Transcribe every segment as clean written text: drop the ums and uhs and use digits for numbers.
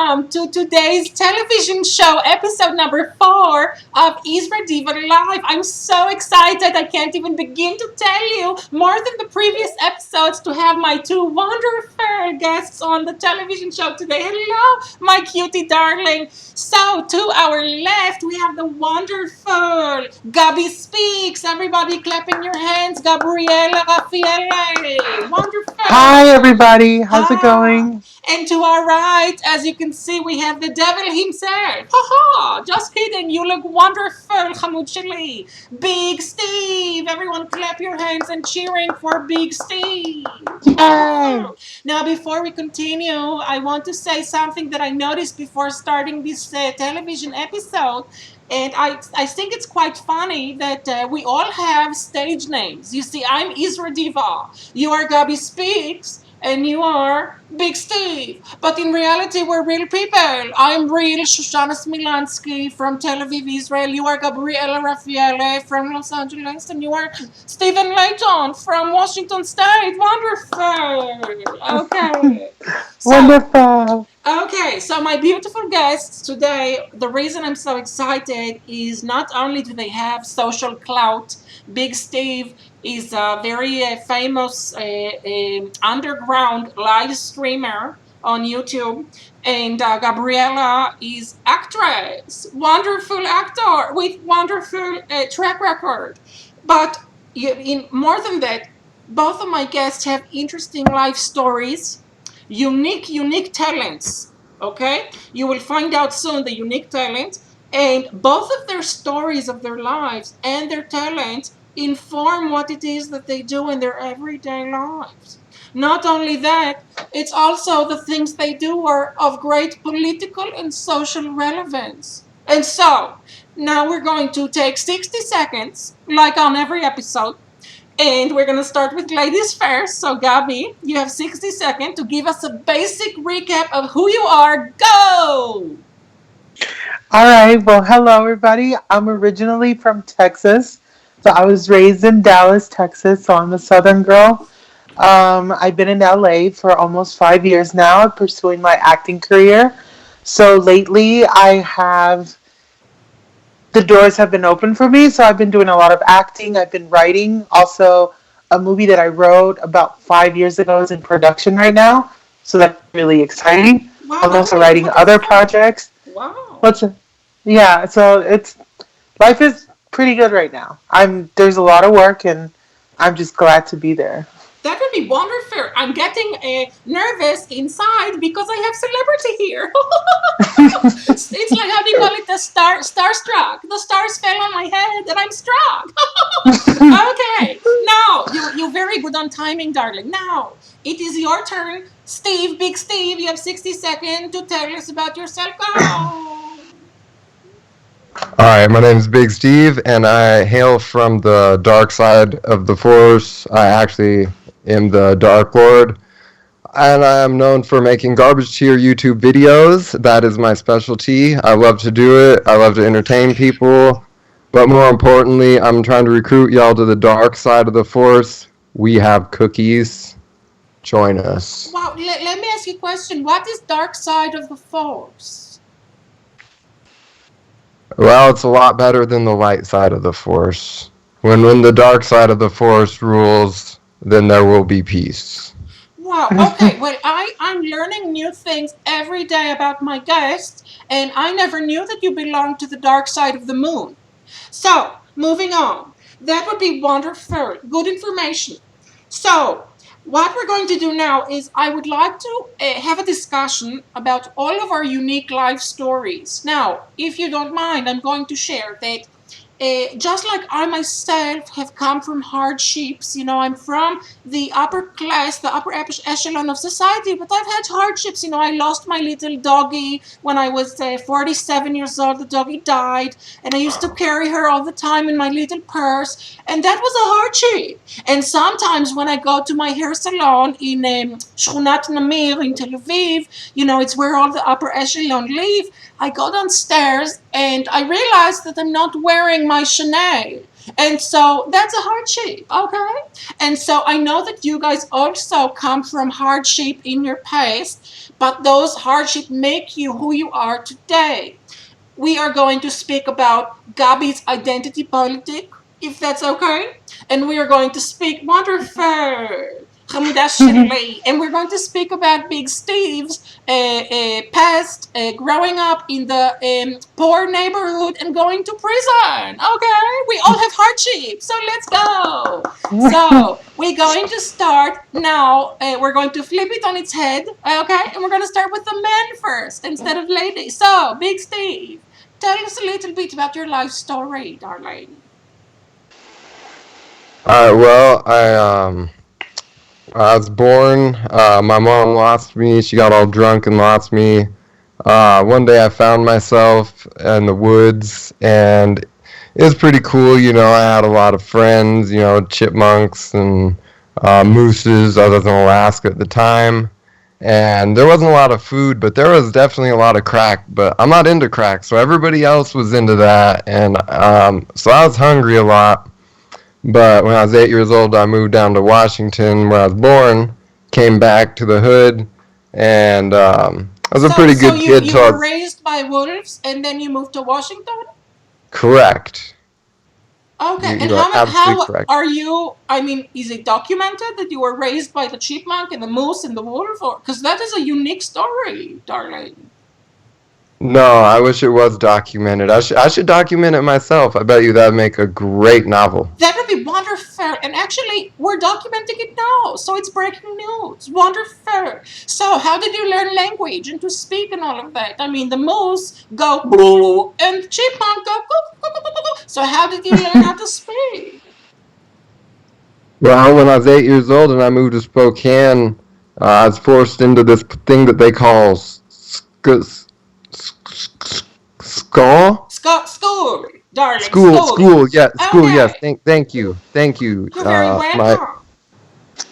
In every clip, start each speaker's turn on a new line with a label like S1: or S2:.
S1: welcome to today's television show, episode number 4 of IsraDiva Live. I'm so excited, I can't even begin to tell you, more than the previous episodes, to have my two wonderful guests on the television show today. Hello, my cutie darling. So, to our left, we have the wonderful Gabi Speaks. Everybody clapping your hands. Gabriella Rafiele. Wonderful.
S2: Hi, everybody. How's it
S1: Ah.
S2: going?
S1: And to our right, as you can see, we have the devil himself. Ha ha! Just kidding. You look wonderful, Hamoud Shali. Big Steve. Everyone clap your hands and cheering for Big Steve.
S2: Yay!
S1: Now, before we continue, I want to say something that I noticed before starting this television episode. And I think it's quite funny that we all have stage names. You see, I'm IsraDiva. You are Gabi Speaks. And you are Big Steve. But in reality, we're real people. I'm real Shoshana Smilanski from Tel Aviv, Israel. You are Gabriella Rafiele from Los Angeles. And you are Stephen Layton from Washington State. Wonderful. Okay.
S2: Wonderful.
S1: Okay, so my beautiful guests today, the reason I'm so excited is not only do they have social clout, Big Steve is a very famous underground live streamer on YouTube, and Gabriella is actress, wonderful actor with wonderful track record. But in more than that, both of my guests have interesting life stories, unique talents. Okay, you will find out soon the unique talent, and both of their stories of their lives and their talent inform what it is that they do in their everyday lives. Not only that, it's also the things they do are of great political and social relevance. And so, now we're going to take 60 seconds, like on every episode, and we're going to start with ladies first. So, Gabi, you have 60 seconds to give us a basic recap of who you are. Go!
S2: All right. Well, hello, everybody. I'm originally from Texas. So I was raised in Dallas, Texas. So I'm a Southern girl. I've been in LA for almost 5 years now, pursuing my acting career. So lately, the doors have been open for me. So I've been doing a lot of acting. I've been writing. Also, a movie that I wrote about 5 years ago is in production right now. So that's really exciting.
S1: Wow,
S2: I'm
S1: that's
S2: also
S1: really
S2: writing other
S1: wonderful.
S2: projects.
S1: Wow.
S2: What's it? Yeah, so it's life is pretty good right now. There's a lot of work and I'm just glad to be there.
S1: That would be wonderful. I'm getting nervous inside because I have celebrity here. It's like, how do you call it, the starstruck. The stars fell on my head and I'm struck. Okay, now you're very good on timing, darling. Now it is your turn, Steve. Big Steve, you have 60 seconds to tell us about yourself. Go.
S3: Hi, my name is Big Steve, and I hail from the dark side of the Force. I actually am the Dark Lord, and I am known for making garbage tier YouTube videos. That is my specialty. I love to do it. I love to entertain people, but more importantly, I'm trying to recruit y'all to the dark side of the Force. We have cookies. Join us.
S1: Wow, let me ask you a question. What is dark side of the force?
S3: Well, it's a lot better than the light side of the Force. When the dark side of the Force rules, then there will be peace.
S1: Wow, okay. Well, I'm learning new things every day about my guests, and I never knew that you belonged to the dark side of the moon. So, moving on. That would be wonderful. Good information. So, what we're going to do now is I would like to have a discussion about all of our unique life stories. Now, if you don't mind, I'm going to share that just like I myself have come from hardships, I'm from the upper class, the upper echelon of society, but I've had hardships. I lost my little doggy when I was 47 years old. The doggy died, and I used to carry her all the time in my little purse, and that was a hardship. And sometimes when I go to my hair salon in Shchunat Namir in Tel Aviv, it's where all the upper echelon live. I go downstairs and I realize that I'm not wearing my Chanel. And so that's a hardship, okay? And so I know that you guys also come from hardship in your past, but those hardships make you who you are today. We are going to speak about Gabi's identity politic, if that's okay. And we are going to speak wonderful. And we're going to speak about BigSteve's past, growing up in the poor neighborhood and going to prison. Okay, we all have hardships, so let's go. So we're going to start now. We're going to flip it on its head, okay? And we're going to start with the men first instead of ladies. So, BigSteve, tell us a little bit about your life story, darling.
S3: All right. Well, I was born. My mom lost me. She got all drunk and lost me. One day I found myself in the woods, and it was pretty cool. You know, I had a lot of friends. You know, chipmunks and mooses. I was in Alaska at the time, and there wasn't a lot of food, but there was definitely a lot of crack. But I'm not into crack, so everybody else was into that, and so I was hungry a lot. But when I was 8 years old, I moved down to Washington, where I was born, came back to the hood, and I was a pretty good kid.
S1: You were raised by wolves, and then you moved to Washington?
S3: Correct.
S1: Okay, and how are you? I mean, is it documented that you were raised by the chipmunk and the moose and the wolf? Because that is a unique story, darling.
S3: No, I wish it was documented. I should document it myself. I bet you that'd make a great novel.
S1: That would be wonderful. And actually, we're documenting it now, so it's breaking news. Wonderful. So, how did you learn language and to speak and all of that? I mean, the moose go boo, and the chipmunk go boo. So, how did you learn how to speak?
S3: Well, when I was 8 years old and I moved to Spokane, I was forced into this thing that they call
S1: School, darling.
S3: School, yeah, school,
S1: okay.
S3: yes. Thank you.
S1: You're very welcome.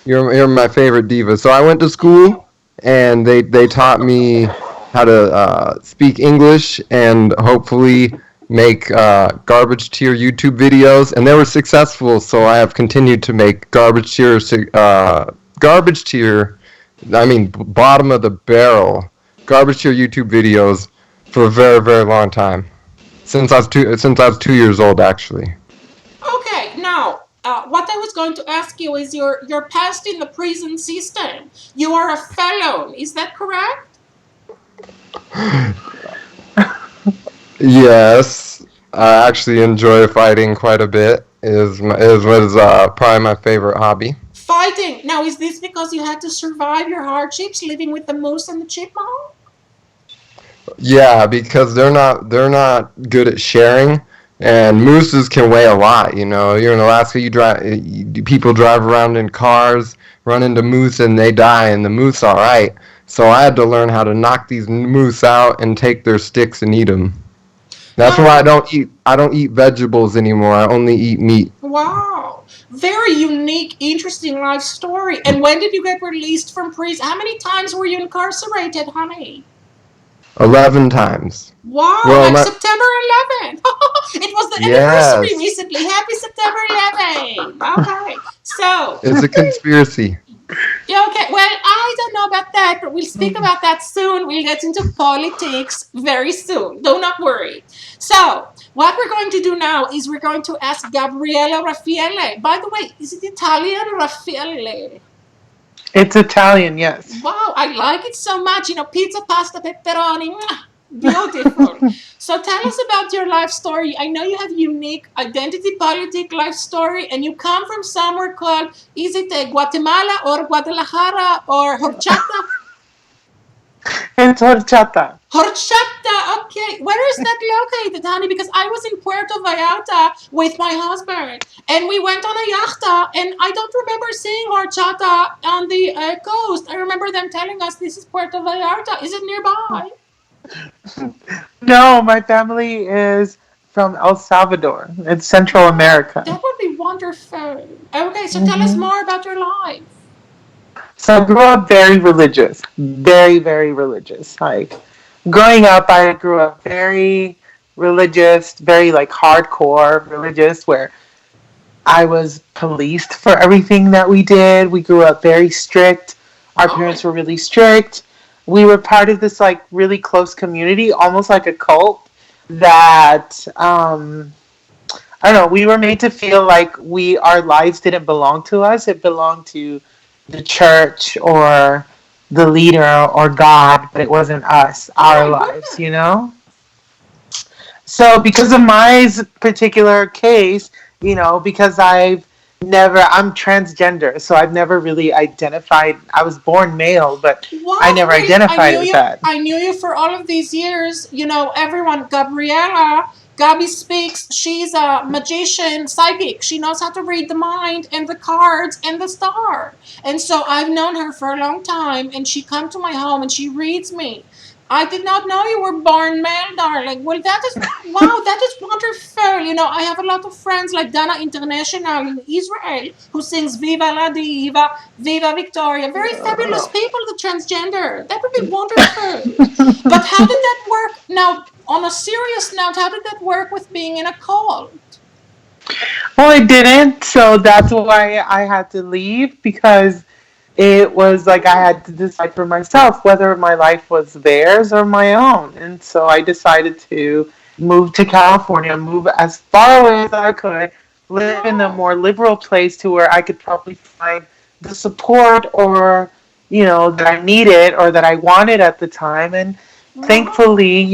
S3: You're my favorite diva. So I went to school, and they taught me how to speak English and hopefully make garbage tier YouTube videos, and they were successful. So I have continued to make garbage tier, bottom of the barrel garbage tier YouTube videos for a very, very long time. Since I was 2 years old, actually.
S1: Okay, now, what I was going to ask you is your past in the prison system. You are a felon, is that correct?
S3: Yes, I actually enjoy fighting quite a bit. Is probably my favorite hobby.
S1: Fighting. Now, is this because you had to survive your hardships living with the moose and the chipmunk?
S3: Yeah, because they're not good at sharing, and mooses can weigh a lot. You know, you're in Alaska. People drive around in cars, run into moose, and they die, and the moose all right. So I had to learn how to knock these moose out and take their sticks and eat them. That's why I don't eat vegetables anymore. I only eat meat.
S1: Wow. Very unique, interesting life story. And when did you get released from prison? How many times were you incarcerated, honey?
S3: 11 times.
S1: Wow, well, like September 11th. It was the anniversary recently. Happy September 11th. Okay, so.
S3: It's a conspiracy.
S1: Yeah, okay, well, I don't know about that, but we'll speak about that soon. We'll get into politics very soon. Do not worry. So, what we're going to do now is we're going to ask Gabriella Rafiele. By the way, is it Italian or Rafiele?
S2: It's Italian, yes.
S1: Wow, I like it so much. You know, pizza, pasta, pepperoni. Beautiful. So tell us about your life story. I know you have unique identity politic life story, and you come from somewhere called, is it Guatemala or Guadalajara or Horchata?
S2: It's Horchata.
S1: Horchata, okay. Where is that located, honey? Because I was in Puerto Vallarta with my husband, and we went on a yachta, and I don't remember seeing horchata on the coast. I remember them telling us this is Puerto Vallarta. Is it nearby?
S2: No, my family is from El Salvador. It's Central America.
S1: That would be wonderful. Okay, so tell us more about your life.
S2: So I grew up very religious. Very, very religious. Like, growing up, I grew up very religious, very, like, hardcore religious, where I was policed for everything that we did. We grew up very strict. Our parents were really strict. we were part of this like really close community, almost like a cult that I don't know, we were made to feel like our lives didn't belong to us. It belonged to the church or the leader or God, but it wasn't us,
S1: Oh
S2: our
S1: my
S2: lives,
S1: goodness.
S2: you know? So because of my particular case, because I'm transgender, so I've never really identified. I was born male, but I
S1: What?
S2: never
S1: Wait, I
S2: identified
S1: knew
S2: as
S1: you.
S2: that.
S1: I knew you for all of these years. You know, everyone. Gabi Speaks. She's a magician, psychic. She knows how to read the mind and the cards and the star. And so I've known her for a long time, and she come to my home and she reads me. I did not know you were born male, darling. Well, that is wow, that is wonderful. You know, I have a lot of friends like Dana International in Israel who sings Viva la Diva, Viva Victoria. Very fabulous people, the transgender. That would be wonderful. But how did that work? Now, on a serious note, how did that work with being in a cult?
S2: Well, it didn't, so that's why I had to leave because it was like I had to decide for myself whether my life was theirs or my own. And so I decided to move to California, move as far away as I could, live in a
S1: Oh,
S2: more liberal place to where I could probably find the support or, that I needed or that I wanted at the time. And
S1: wow.
S2: thankfully,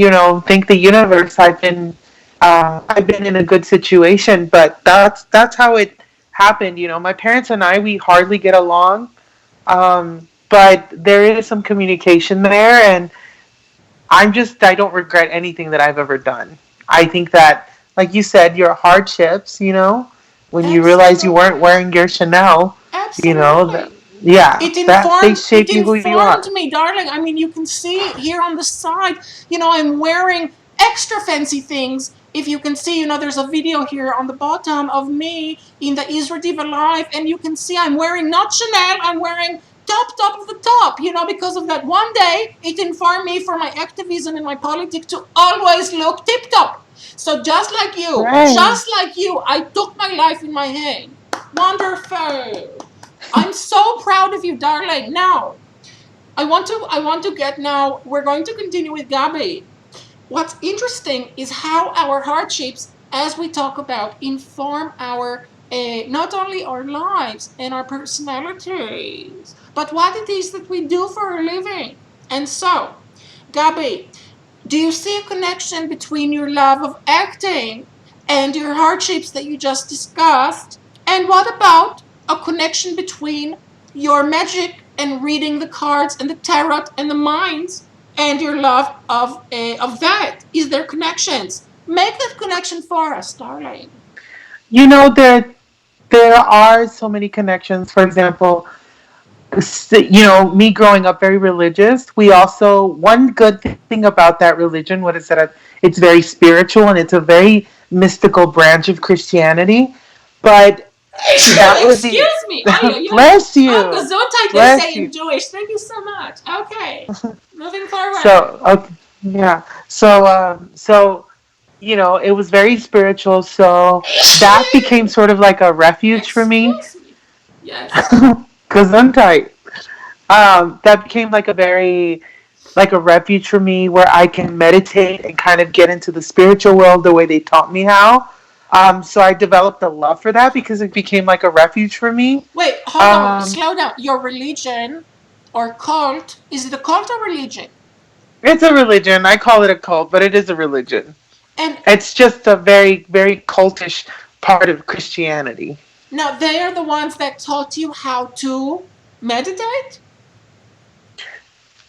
S2: thank the universe, I've been in a good situation, but that's how it happened. My parents and I, we hardly get along, but there is some communication there, and I don't regret anything that I've ever done. I think that, like you said, your hardships, when you realize you weren't
S1: Absolutely.
S2: wearing your Chanel, that,
S1: Absolutely.
S2: yeah, that they
S1: It
S2: shape you who you
S1: informed
S2: are.
S1: me, darling. I mean, you can see here on the side, you know, I'm wearing extra fancy things. If you can see, you know, there's a video here on the bottom of me in the IsraDiva live, and you can see I'm wearing not Chanel, I'm wearing top of the top, you know, because of that one day it informed me for my activism and my politics to always look tip top. So
S2: Right.
S1: just like you, I took my life in my hand. Wonderful. I'm so proud of you, darling. Now, I want to get now, we're going to continue with Gabi. What's interesting is how our hardships, as we talk about, inform our not only our lives and our personalities, but what it is that we do for a living. And so, Gabi, do you see a connection between your love of acting and your hardships that you just discussed? And what about a connection between your magic and reading the cards and the tarot and the minds and your love of that? Is there connections? Make that connection for us, darling.
S2: You know, there are so many connections. For example, me growing up very religious, we also, one good thing about that religion, what is that? It's very spiritual and it's a very mystical branch of Christianity. But that was the,
S1: Excuse me. Ay, ay, ay.
S2: bless
S1: Oh,
S2: you,
S1: gesundheit, they
S2: bless
S1: say in
S2: you.
S1: Jewish. Thank you so much. Okay. Moving forward.
S2: So, okay, yeah. So, it was very spiritual. So that became sort of like a refuge for me.
S1: Excuse me. Yes.
S2: Cause I'm tight. That became like a refuge for me where I can meditate and kind of get into the spiritual world the way they taught me how. So I developed a love for that because it became like a refuge for me.
S1: Wait, hold on.
S2: Um,
S1: Slow down. Your religion or cult, is it a cult or religion?
S2: it's a religion. I call it a cult, but it is a religion.
S1: And
S2: It's just a very, very cultish part of Christianity.
S1: now they are the ones that taught you how to meditate?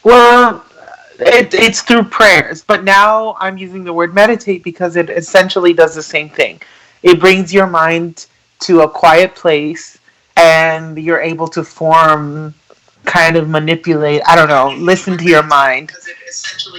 S2: Well, it's through prayers, but now I'm using the word meditate because it essentially does the same thing. It brings your mind to a quiet place and you're able to form, kind of manipulate, I don't know, listen to your mind,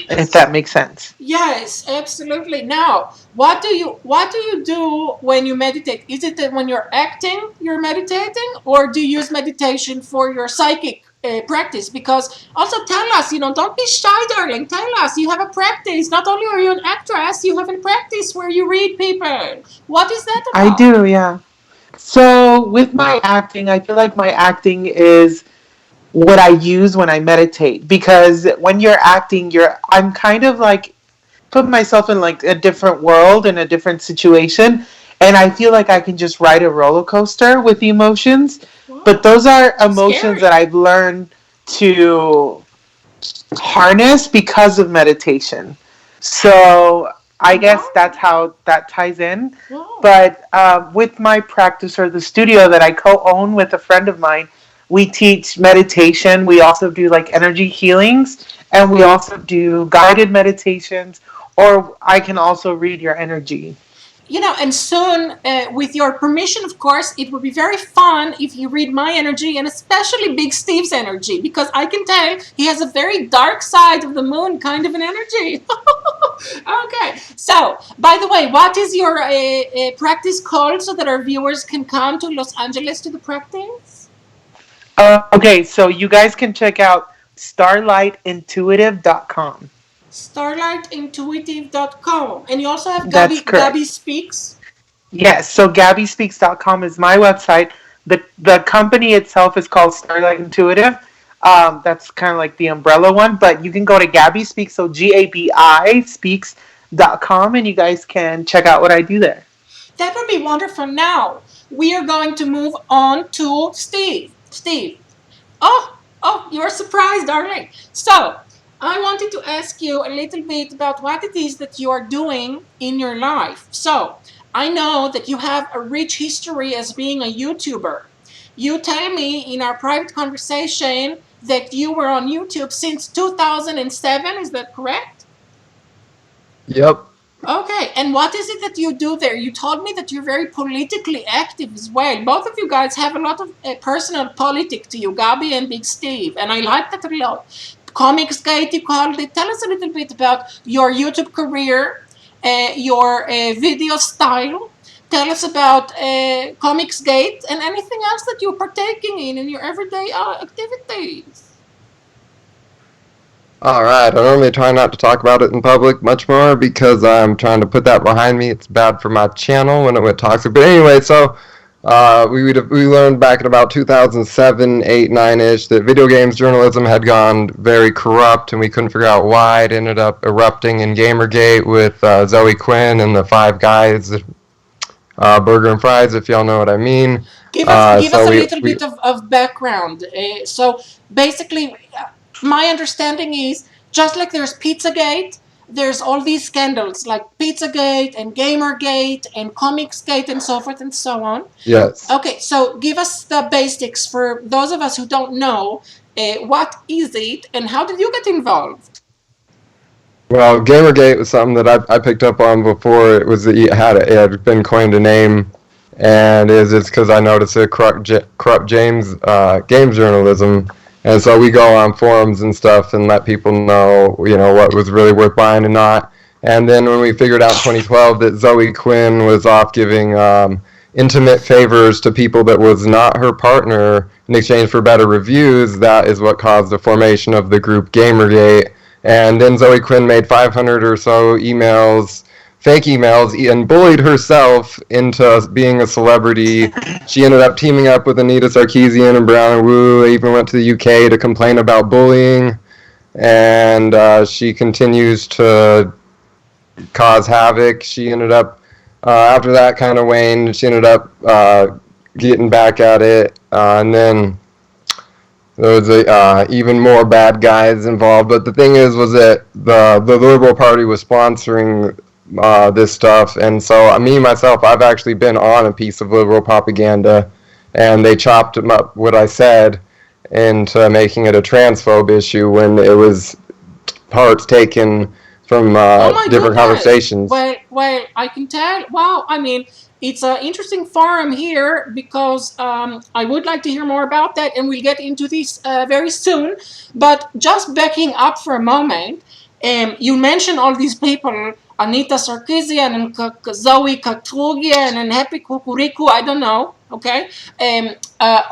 S2: if that makes sense.
S1: Yes, absolutely. Now, what do you do when you meditate? Is it that when you're acting, you're meditating, or do you use meditation for your psychic practice? Because also tell us, you know, don't be shy, darling. Tell us you have a practice. Not only are you an actress, you have a practice where you read people. What is that
S2: I
S1: about?
S2: do, yeah. So with my acting, I feel like my acting is what I use when I meditate, because when you're acting, I'm kind of like put myself in like a different world, in a different situation, and I feel like I can just ride a roller coaster with the emotions. But
S1: Wow.
S2: those are emotions that
S1: Scary.
S2: I've learned to harness because of meditation. So I guess that's
S1: Wow.
S2: how that ties in.
S1: Wow.
S2: But with my practice, or the studio that I co-own with a friend of mine, we teach meditation. We also do like energy healings, and we also do guided meditations. Or I can also read your energy.
S1: And soon, with your permission, of course, it would be very fun if you read my energy, and especially Big Steve's energy, because I can tell he has a very dark side of the moon kind of an energy. Okay. So, by the way, what is your practice called so that our viewers can come to Los Angeles to the practice?
S2: Okay, so you guys can check out starlightintuitive.com.
S1: StarlightIntuitive.com. And you also have
S2: That's correct.
S1: Gabi Speaks.
S2: Yes, so GabiSpeaks.com is my website. The company itself is called Starlight Intuitive. That's kind of like the umbrella one, but you can go to Gabi Speaks, so GABI Speaks.com, and you guys can check out what I do there.
S1: That would be wonderful. Now, we are going to move on to Steve. Steve. Oh, you're surprised, darling. So, I wanted to ask you a little bit about what it is that you are doing in your life. So, I know that you have a rich history as being a YouTuber. You tell me in our private conversation that you were on YouTube since 2007. Is that correct?
S3: Yep.
S1: Okay, and what is it that you do there? You told me that you're very politically active as well. Both of you guys have a lot of personal politic to you, Gabi and Big Steve, and I like that a lot. Comicsgate, you called it. Tell us a little bit about your YouTube career, your video style. Tell us about Comicsgate and anything else that you're partaking in your everyday activities.
S3: Alright, I normally try not to talk about it in public much more because I'm trying to put that behind me. It's bad for my channel when it went toxic. But anyway, so we learned back in about 2007, 8, 9-ish that video games journalism had gone very corrupt, and we couldn't figure out why. It ended up erupting in Gamergate with Zoe Quinn and the Five Guys, Burger and Fries, if y'all know what I mean.
S1: Give us
S3: So
S1: a
S3: we,
S1: little
S3: we
S1: bit of background. So basically, my understanding is just like there's Pizzagate, there's all these scandals like Pizzagate and Gamergate and Comicsgate and so forth and so on.
S3: yes.
S1: Okay, so give us the basics for those of us who don't know. What is it and how did you get involved?
S3: Well, Gamergate was something that I picked up on before it had been coined a name, and it's because I noticed it corrupt James games journalism, and so we go on forums and stuff and let people know what was really worth buying and not. And then when we figured out in 2012 that Zoe Quinn was off giving intimate favors to people that was not her partner in exchange for better reviews, that is what caused the formation of the group Gamergate. And then Zoe Quinn made 500 or so fake emails, and bullied herself into being a celebrity. She ended up teaming up with Anita Sarkeesian and Brown and Wu. They even went to the UK to complain about bullying. And she continues to cause havoc. She ended up, after that kind of waned, she ended up getting back at it. And then there was even more bad guys involved. But the thing was that the Liberal Party was sponsoring this stuff, and so me myself, I've actually been on a piece of liberal propaganda, and they chopped up what I said into making it a transphobe issue when it was parts taken from
S1: Oh my
S3: different
S1: goodness.
S3: conversations.
S1: Well, I can tell. Wow, I mean, it's an interesting forum here because I would like to hear more about that, and we'll get into this very soon. But just backing up for a moment, you mentioned all these people, Anita Sarkeesian and Zoe Katrugian and Happy Kukuriku, I don't know, okay?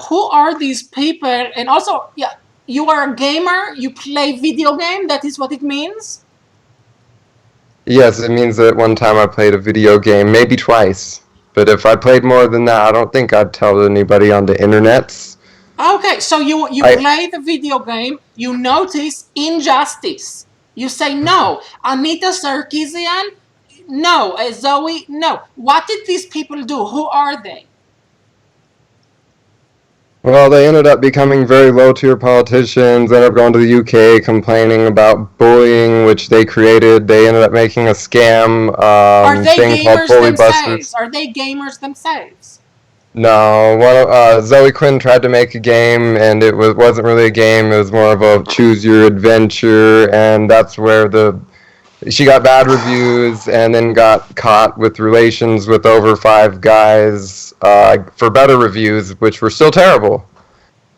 S1: Who are these people? And also, yeah, you are a gamer, you play video game, that is what it means?
S3: Yes, it means that one time I played a video game, maybe twice. But if I played more than that, I don't think I'd tell anybody on the internets.
S1: Okay, so you play the video game, you notice injustice. You say no. Anita Sarkeesian, no. Zoe, no. What did these people do? Who are they?
S3: Well, they ended up becoming very low-tier politicians, ended up going to the UK complaining about bullying, which they created. They ended up making a scam
S1: Are they
S3: thing called
S1: gamers
S3: Bully
S1: themselves?
S3: Busters.
S1: Are they gamers themselves?
S3: No, Zoe Quinn tried to make a game, and wasn't really a game. It was more of a choose your adventure, and that's where she got bad reviews, and then got caught with relations with over 5 guys for better reviews, which were still terrible,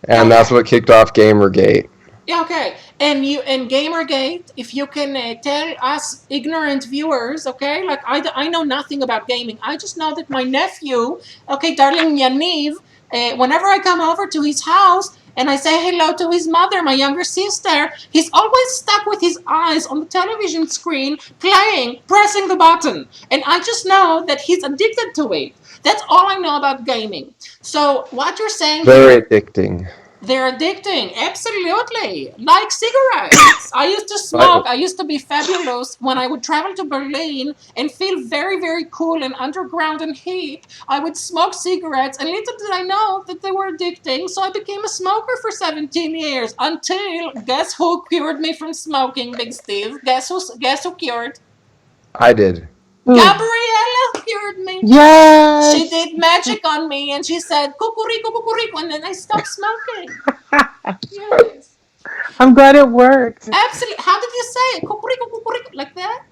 S3: and that's
S1: Okay.
S3: what kicked off Gamergate.
S1: Yeah, okay. And Gamergate, if you can tell us ignorant viewers, okay, like I know nothing about gaming. I just know that my nephew, okay, darling Yaniv, whenever I come over to his house and I say hello to his mother, my younger sister, he's always stuck with his eyes on the television screen, playing, pressing the button. And I just know that he's addicted to it. That's all I know about gaming. So what you're saying
S3: Very
S1: here,
S3: addicting.
S1: they're addicting, absolutely. Like cigarettes. I used to smoke. I used to be fabulous when I would travel to Berlin and feel very, very cool and underground and hip. I would smoke cigarettes, and little did I know that they were addicting. So I became a smoker for 17 years until guess who cured me from smoking, BigSteve? Guess who cured?
S3: I did.
S1: Gabriella cured me.
S2: Yes.
S1: She did magic on me, and she said "cucurico, cucurico," and then I stopped smoking. Yes,
S2: I'm glad it worked.
S1: absolutely. How did you say it? "Cucurico, cucurico," like that?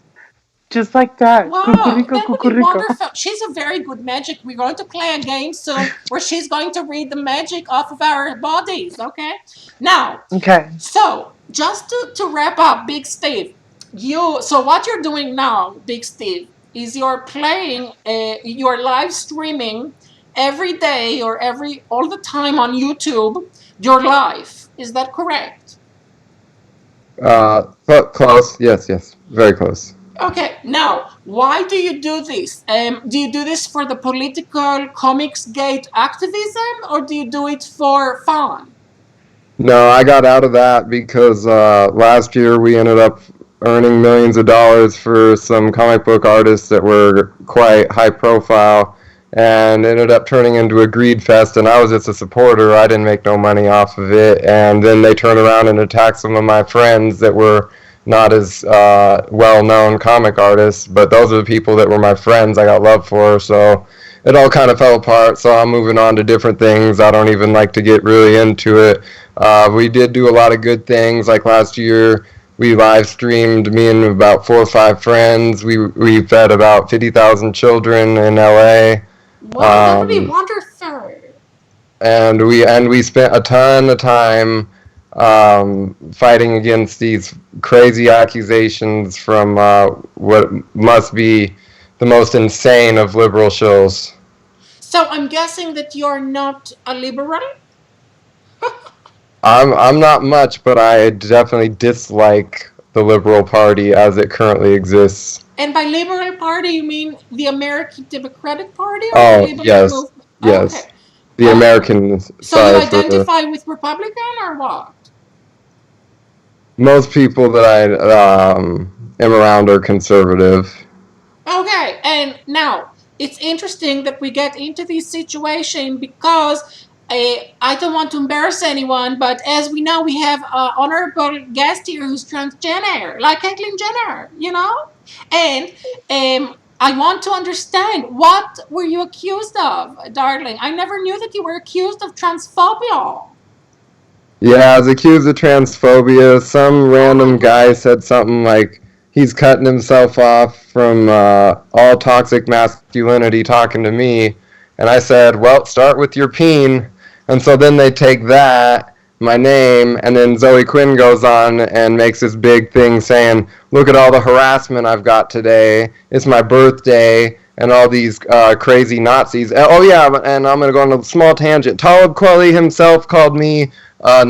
S2: Just like that.
S1: Wow,
S2: Cucurico,
S1: that would be
S2: cucurico.
S1: wonderful. She's a very good magic. We're going to play a game soon where she's going to read the magic off of our bodies. Okay. Now,
S2: Okay.
S1: so just to wrap up, BigSteve, so what you're doing now, BigSteve, is you're live streaming every day or all the time on YouTube your life. Is that correct?
S3: Close. Yes, very close.
S1: Okay, now, why do you do this? Do you do this for the political Comicsgate activism, or do you do it for fun?
S3: No, I got out of that because last year we ended up earning millions of dollars for some comic book artists that were quite high profile, and ended up turning into a greed fest, and I was just a supporter. I didn't make no money off of it, and then they turned around and attacked some of my friends that were not as well-known comic artists, but those are the people that were my friends I got love for, so it all kind of fell apart, so I'm moving on to different things. I don't even like to get really into it. We did do a lot of good things, like last year we live streamed, me and about 4 or 5 friends. We fed about 50,000 children in LA.
S1: Wow, that would be wonderful.
S3: And we spent a ton of time fighting against these crazy accusations from what must be the most insane of liberal shows.
S1: So I'm guessing that you're not a liberal?
S3: I'm not much, but I definitely dislike the Liberal Party as it currently exists.
S1: And by liberal party, you mean the American Democratic Party or the
S3: Oh,
S1: liberal
S3: yes,
S1: movement?
S3: yes.
S1: Okay.
S3: The American
S1: So you
S3: side for the
S1: identify with Republican or what?
S3: most people that I am around are conservative.
S1: Okay, and now it's interesting that we get into this situation because I don't want to embarrass anyone, but as we know, we have an honorable guest here who's transgender, like Caitlyn Jenner, And I want to understand, what were you accused of, darling? I never knew that you were accused of transphobia.
S3: Yeah, I was accused of transphobia. Some random guy said something like he's cutting himself off from all toxic masculinity talking to me. And I said, well, start with your peen. And so then they take that, my name, and then Zoe Quinn goes on and makes this big thing saying, look at all the harassment I've got today. It's my birthday. And all these crazy Nazis. Oh, yeah, and I'm going to go on a small tangent. Talib Kweli himself called me a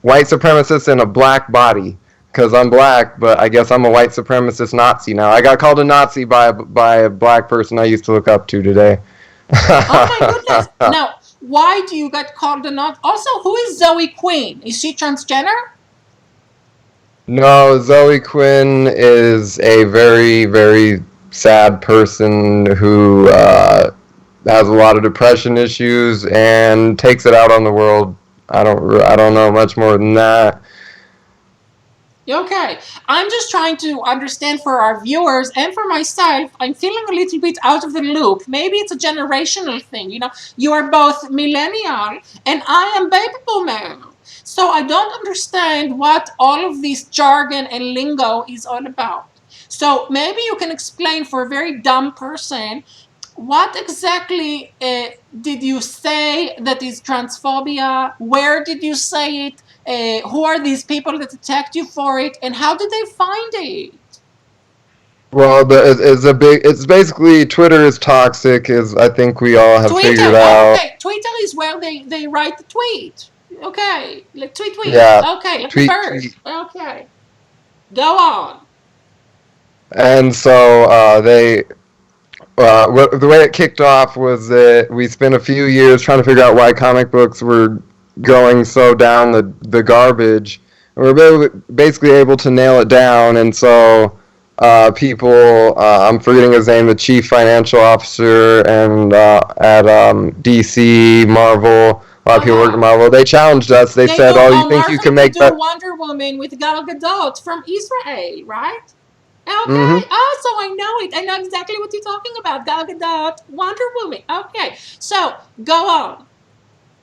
S3: white supremacist in a black body because I'm black, but I guess I'm a white supremacist Nazi now. I got called a Nazi by a black person I used to look up to today.
S1: Oh my goodness! Now, Why do you get called a not? Also, who is Zoe Quinn? Is she transgender?
S3: No, Zoe Quinn is a very, very sad person who has a lot of depression issues and takes it out on the world. I don't know much more than that.
S1: Okay, I'm just trying to understand for our viewers and for myself. I'm feeling a little bit out of the loop. Maybe it's a generational thing. You know, you are both millennial and I am baby boomer. So I don't understand what all of this jargon and lingo is all about. So maybe you can explain for a very dumb person what exactly did you say that is transphobia? Where did you say it? Who are these people that attacked you for it? And how did they find it?
S3: Well, it's basically Twitter is toxic, as I think we all have
S1: Twitter.
S3: figured
S1: Oh,
S3: out.
S1: okay. Twitter is where they write the tweet. Okay. Like tweet.
S3: Yeah.
S1: Okay, like
S3: Tweet,
S1: the bird.
S3: tweet.
S1: Okay. Go on.
S3: And so the way it kicked off was that we spent a few years trying to figure out why comic books were going so down the garbage. And we were basically able to nail it down, and so people, I'm forgetting his name, the chief financial officer and at DC, Marvel, a lot of people work at Marvel, they challenged us. They said,
S1: do,
S3: oh, you think you can make that?
S1: Wonder Woman with Gal Gadot from Israel, right? Okay.
S3: Mm-hmm.
S1: Oh, so I know it. I know exactly what you're talking about. Gal Gadot, Wonder Woman. Okay. So, go on.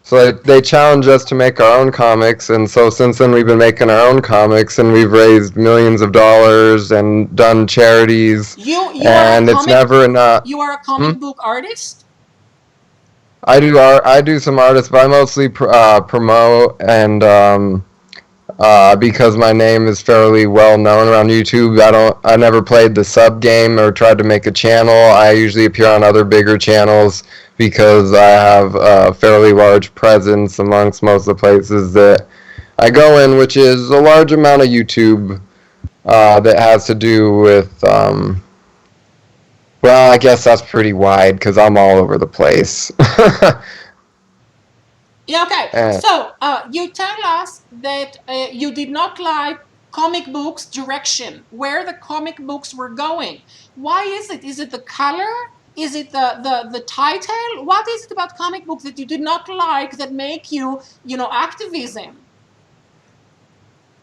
S3: So they challenged us to make our own comics, and so since then we've been making our own comics, and we've raised millions of dollars and done charities, and it's never enough.
S1: You are a comic book artist?
S3: I do some artists, but I mostly promote, and because my name is fairly well known around YouTube, I never played the sub game or tried to make a channel. I usually appear on other bigger channels because I have a fairly large presence amongst most of the places that I go in, which is a large amount of YouTube that has to do with, well, I guess that's pretty wide because I'm all over the place.
S1: Yeah, okay. So, you tell us that you did not like comic books direction, where the comic books were going. Why is it? Is it the color? Is it the title? What is it about comic books that you did not like that make you, activism?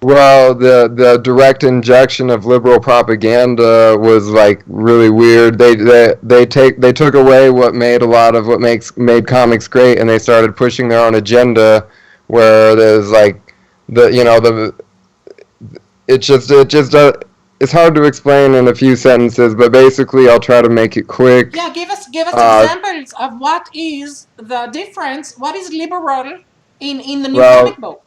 S3: Well, the direct injection of liberal propaganda was like really weird. They took away what made a lot of what made comics great, and they started pushing their own agenda, where there's like it's hard to explain in a few sentences, but basically I'll try to make it quick.
S1: Yeah, give us examples of what is the difference. What is liberal in the new comic book?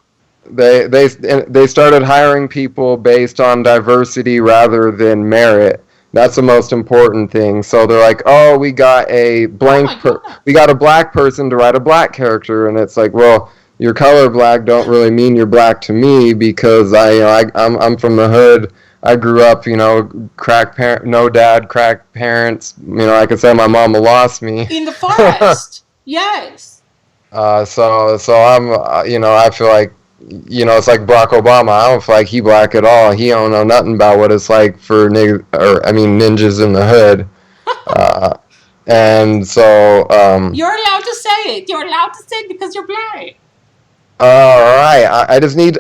S3: They started hiring people based on diversity rather than merit. That's the most important thing. So they're like, oh, we got a black person to write a black character, and it's like, well, your color black don't really mean you're black to me because I'm from the hood. I grew up, crack parent, no dad, crack parents. I could say my mama lost me
S1: in the forest. Yes.
S3: So I'm, I feel like. It's like Barack Obama. I don't feel like he black at all. He don't know nothing about what it's like for ninjas in the hood. And so
S1: you're allowed to say it. You're allowed to say it because you're black.
S3: All right. I just need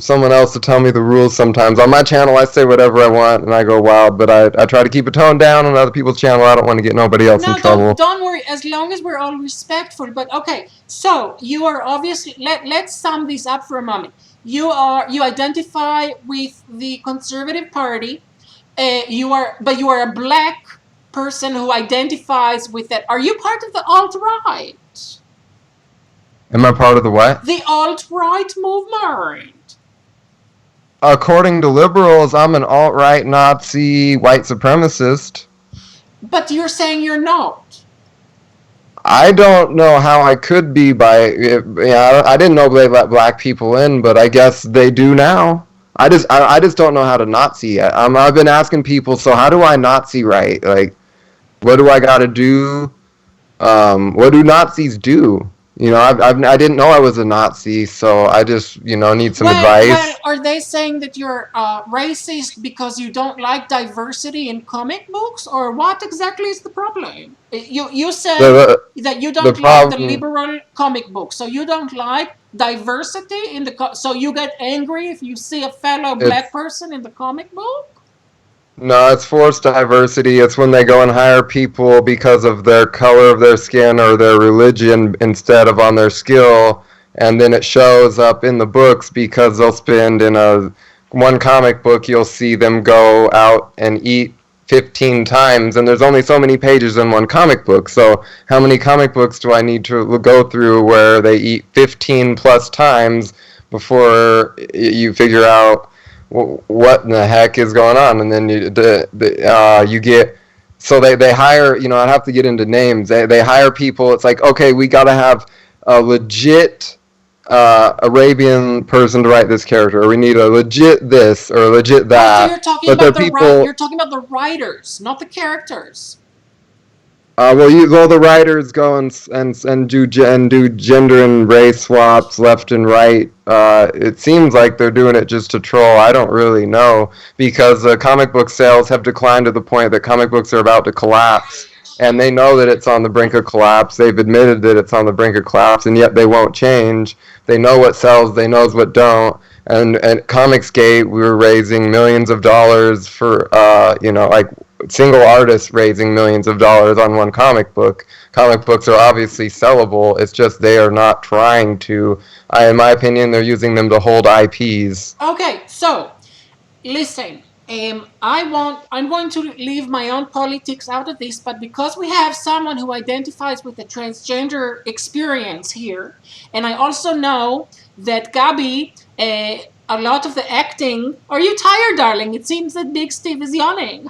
S3: someone else to tell me the rules sometimes. On my channel, I say whatever I want and I go wild, but I try to keep it toned down. On other people's channel, I don't want to get nobody else in trouble.
S1: Don't worry. As long as we're all respectful. But okay, so you are obviously. Let's sum this up for a moment. You identify with the Conservative Party. You are a black person who identifies with that. Are you part of the alt-right?
S3: Am I part of the what?
S1: The alt-right movement.
S3: According to liberals, I'm an alt-right Nazi white supremacist.
S1: But you're saying you're not.
S3: I don't know how I could be I didn't know they let black people in, but I guess they do now. I just don't know how to Nazi yet. I've been asking people, so how do I Nazi right? Like, what do I got to do? What do Nazis do? I didn't know I was a Nazi, so I just need some
S1: Well,
S3: advice.
S1: are they saying that you're racist because you don't like diversity in comic books, or what exactly is the problem? You said
S3: The
S1: that you
S3: the
S1: don't like the
S3: problem
S1: liberal comic book, so you don't like diversity in the so you get angry if you see a fellow black
S3: it's
S1: person in the comic book.
S3: No, it's forced diversity. It's when they go and hire people because of their color of their skin or their religion instead of on their skill, and then it shows up in the books because they'll spend in a one comic book you'll see them go out and eat 15 times, and there's only so many pages in one comic book. So how many comic books do I need to go through where they eat 15 plus times before you figure out what in the heck is going on? And then you get, so they hire, I'd have to get into names. They hire people. It's like, okay, we got to have a legit Arabian person to write this character, or we need a legit this or a legit
S1: Oh, so
S3: that. But they're
S1: you're
S3: people.
S1: talking about the writers, not the characters.
S3: The writers go and do gender and race swaps left and right. It seems like they're doing it just to troll. I don't really know because comic book sales have declined to the point that comic books are about to collapse, and they know that it's on the brink of collapse. They've admitted that it's on the brink of collapse, and yet they won't change. They know what sells. They knows what don't. And at Comicsgate, we were raising millions of dollars for, like single artists raising millions of dollars on one comic book. Comic books are obviously sellable. It's just they are not trying to. In my opinion, they're using them to hold IPs.
S1: Okay, so listen. I'm going to leave my own politics out of this, but because we have someone who identifies with the transgender experience here, and I also know that Gabi, a lot of the acting. Are you tired, darling? It seems that Big Steve is yawning.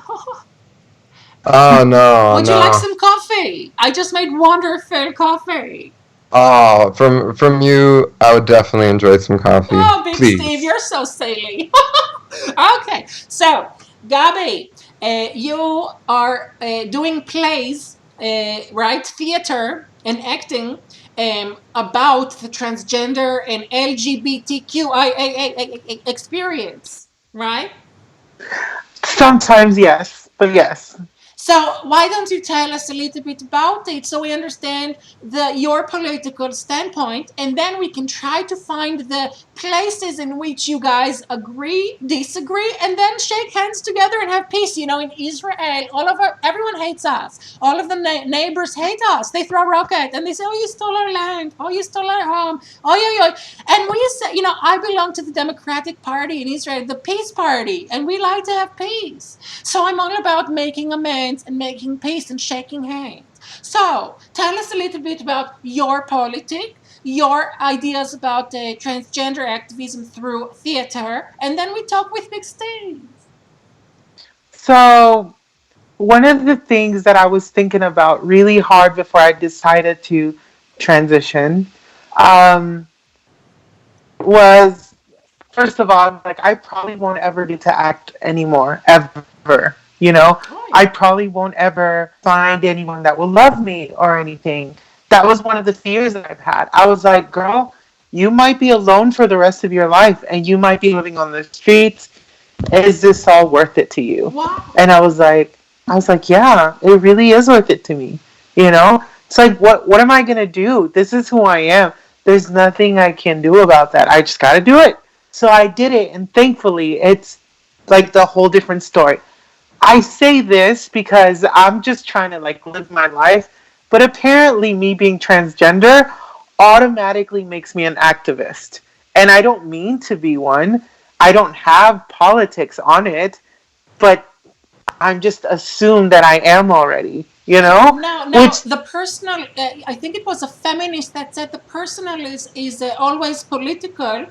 S3: Oh no,
S1: Would you like
S3: no.
S1: some coffee? I just made wonderful coffee.
S3: Oh, from you, I would definitely enjoy some coffee.
S1: Oh, Big Steve,
S3: Please.
S1: you're so silly. Okay, so Gabi, you are doing plays, right? Theater and acting about the transgender and LGBTQIA experience, right?
S2: Sometimes yes, but yes.
S1: So why don't you tell us a little bit about it so we understand your political standpoint, and then we can try to find the places in which you guys agree, disagree, and then shake hands together and have peace. You know, in Israel, everyone hates us. All of the neighbors hate us. They throw rockets and they say, "Oh, you stole our land. Oh, you stole our home. Oh, yeah." And we say, I belong to the Democratic Party in Israel, the Peace Party, and we like to have peace. So I'm all about making amends and making peace and shaking hands. So tell us a little bit about your politics, your ideas about transgender activism through theater, and then we talk with Big Steve.
S2: So, one of the things that I was thinking about really hard before I decided to transition um, was, first of all, like, I probably won't ever get to act anymore, ever. I
S1: Right.
S2: probably won't ever find anyone that will love me or anything. That was one of the fears that I've had. I was like, girl, you might be alone for the rest of your life and you might be living on the streets. Is this all worth it to you?
S1: Wow.
S2: And I was like, yeah, it really is worth it to me. It's like, what am I gonna do? This is who I am. There's nothing I can do about that. I just gotta do it. So I did it, and thankfully, it's like the whole different story. I say this because I'm just trying to like live my life, but apparently, me being transgender automatically makes me an activist, and I don't mean to be one. I don't have politics on it, but I'm just assumed that I am already,
S1: Now,
S2: Which,
S1: the personal. I think it was a feminist that said the personal is always political.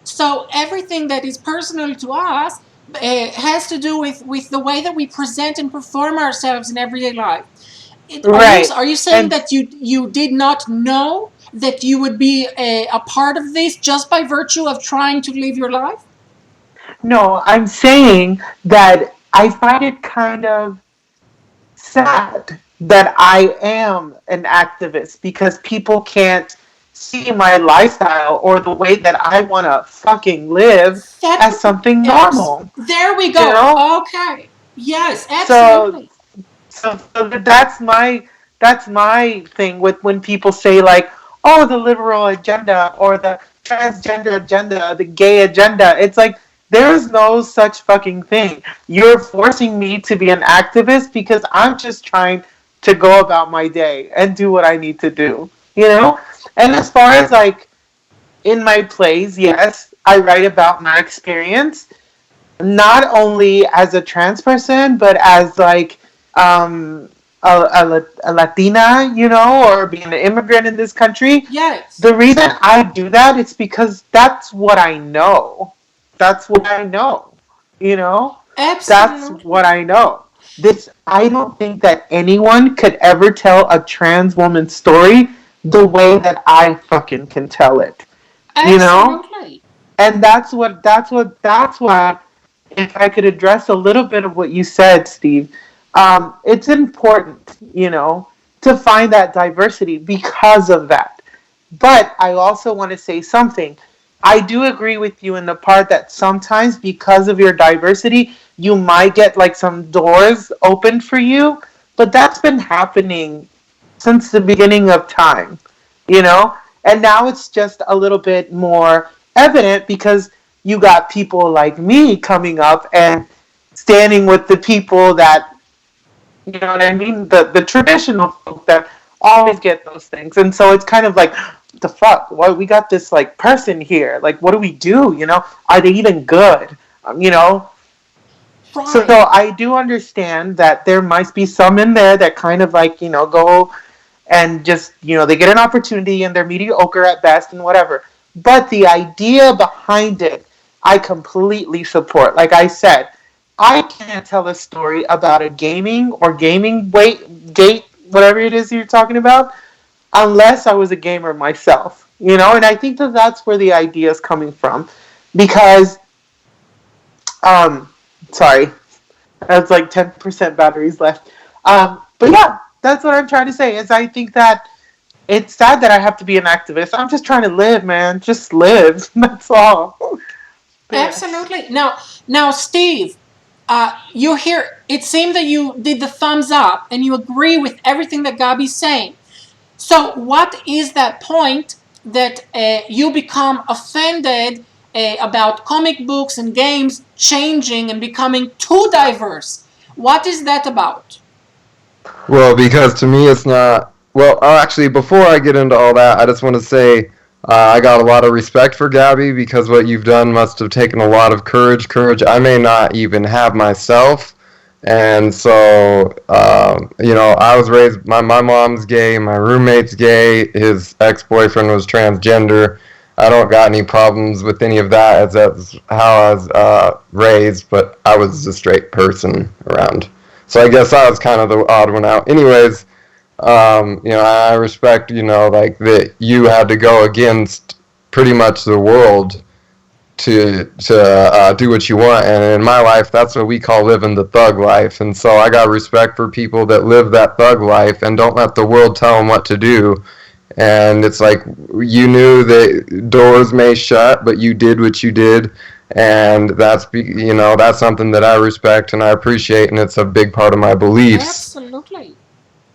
S1: So everything that is personal to us has to do with the way that we present and perform ourselves in everyday life.
S2: right.
S1: Are you saying
S2: And
S1: that you did not know that you would be a part of this just by virtue of trying to live your life?
S2: no, I'm saying that I find it kind of sad that I am an activist because people can't see my lifestyle or the way that I want to fucking live as something normal.
S1: There we
S2: You
S1: go.
S2: know?
S1: Okay. Yes,
S2: So
S1: absolutely.
S2: so that's my thing with when people say like, oh, the liberal agenda or the transgender agenda, the gay agenda. It's like there's no such fucking thing. You're forcing me to be an activist because I'm just trying to go about my day and do what I need to do. You know? And as far as like in my plays, yes, I write about my experience not only as a trans person, but as like um, a Latina, you know, or being an immigrant in this country.
S1: Yes.
S2: The reason I do that is because that's what I know. That's what I know. You know, that's
S1: Absolutely.
S2: what I know. This I don't think that anyone could ever tell a trans woman's story the way that I fucking can tell it. You know,
S1: Absolutely.
S2: and that's why if I could address a little bit of what you said, Steve, it's important, you know, to find that diversity because of that. But I also want to say something. I do agree with you in the part that sometimes because of your diversity, you might get like some doors open for you, but that's been happening since the beginning of time, you know? And now it's just a little bit more evident because you got people like me coming up and standing with the people that, you know what I mean? The traditional folk that always get those things. And so it's kind of like, what the fuck? Why we got this like person here? Like, what do we do? You know, are they even good? You know, so
S1: Right.
S2: I do understand that there might be some in there that kind of like, you know, go and just, you know, they get an opportunity and they're mediocre at best and whatever. But the idea behind it, I completely support. Like I said, I can't tell a story about a gaming or gaming gate, whatever it is you're talking about, unless I was a gamer myself, you know. And I think that that's where the idea is coming from, because, um, sorry, that's like 10% batteries left. But yeah, that's what I'm trying to say. Is I think that it's sad that I have to be an activist. I'm just trying to live, man. Just live. That's all. Yes.
S1: Absolutely. Now, Steve, you hear. It seemed that you did the thumbs up and you agree with everything that Gabi's saying. So, what is that point that you become offended about comic books and games changing and becoming too diverse? What is that about?
S3: Well, because to me it's not. Well, actually, before I get into all that, I just want to say I got a lot of respect for Gabby because what you've done must have taken a lot of courage. Courage I may not even have myself. And so, you know, I was raised, my mom's gay, my roommate's gay, his ex-boyfriend was transgender. I don't got any problems with any of that, as that's how I was raised, but I was a straight person around. So I guess I was kind of the odd one out. Anyways, you know, I respect, you know, like that you had to go against pretty much the world to do what you want. And in my life, that's what we call living the thug life. And so I got respect for people that live that thug life and don't let the world tell them what to do. And it's like you knew that doors may shut, but you did what you did. And that's, you know, that's something that I respect and I appreciate, and it's a big part of my beliefs.
S1: Absolutely.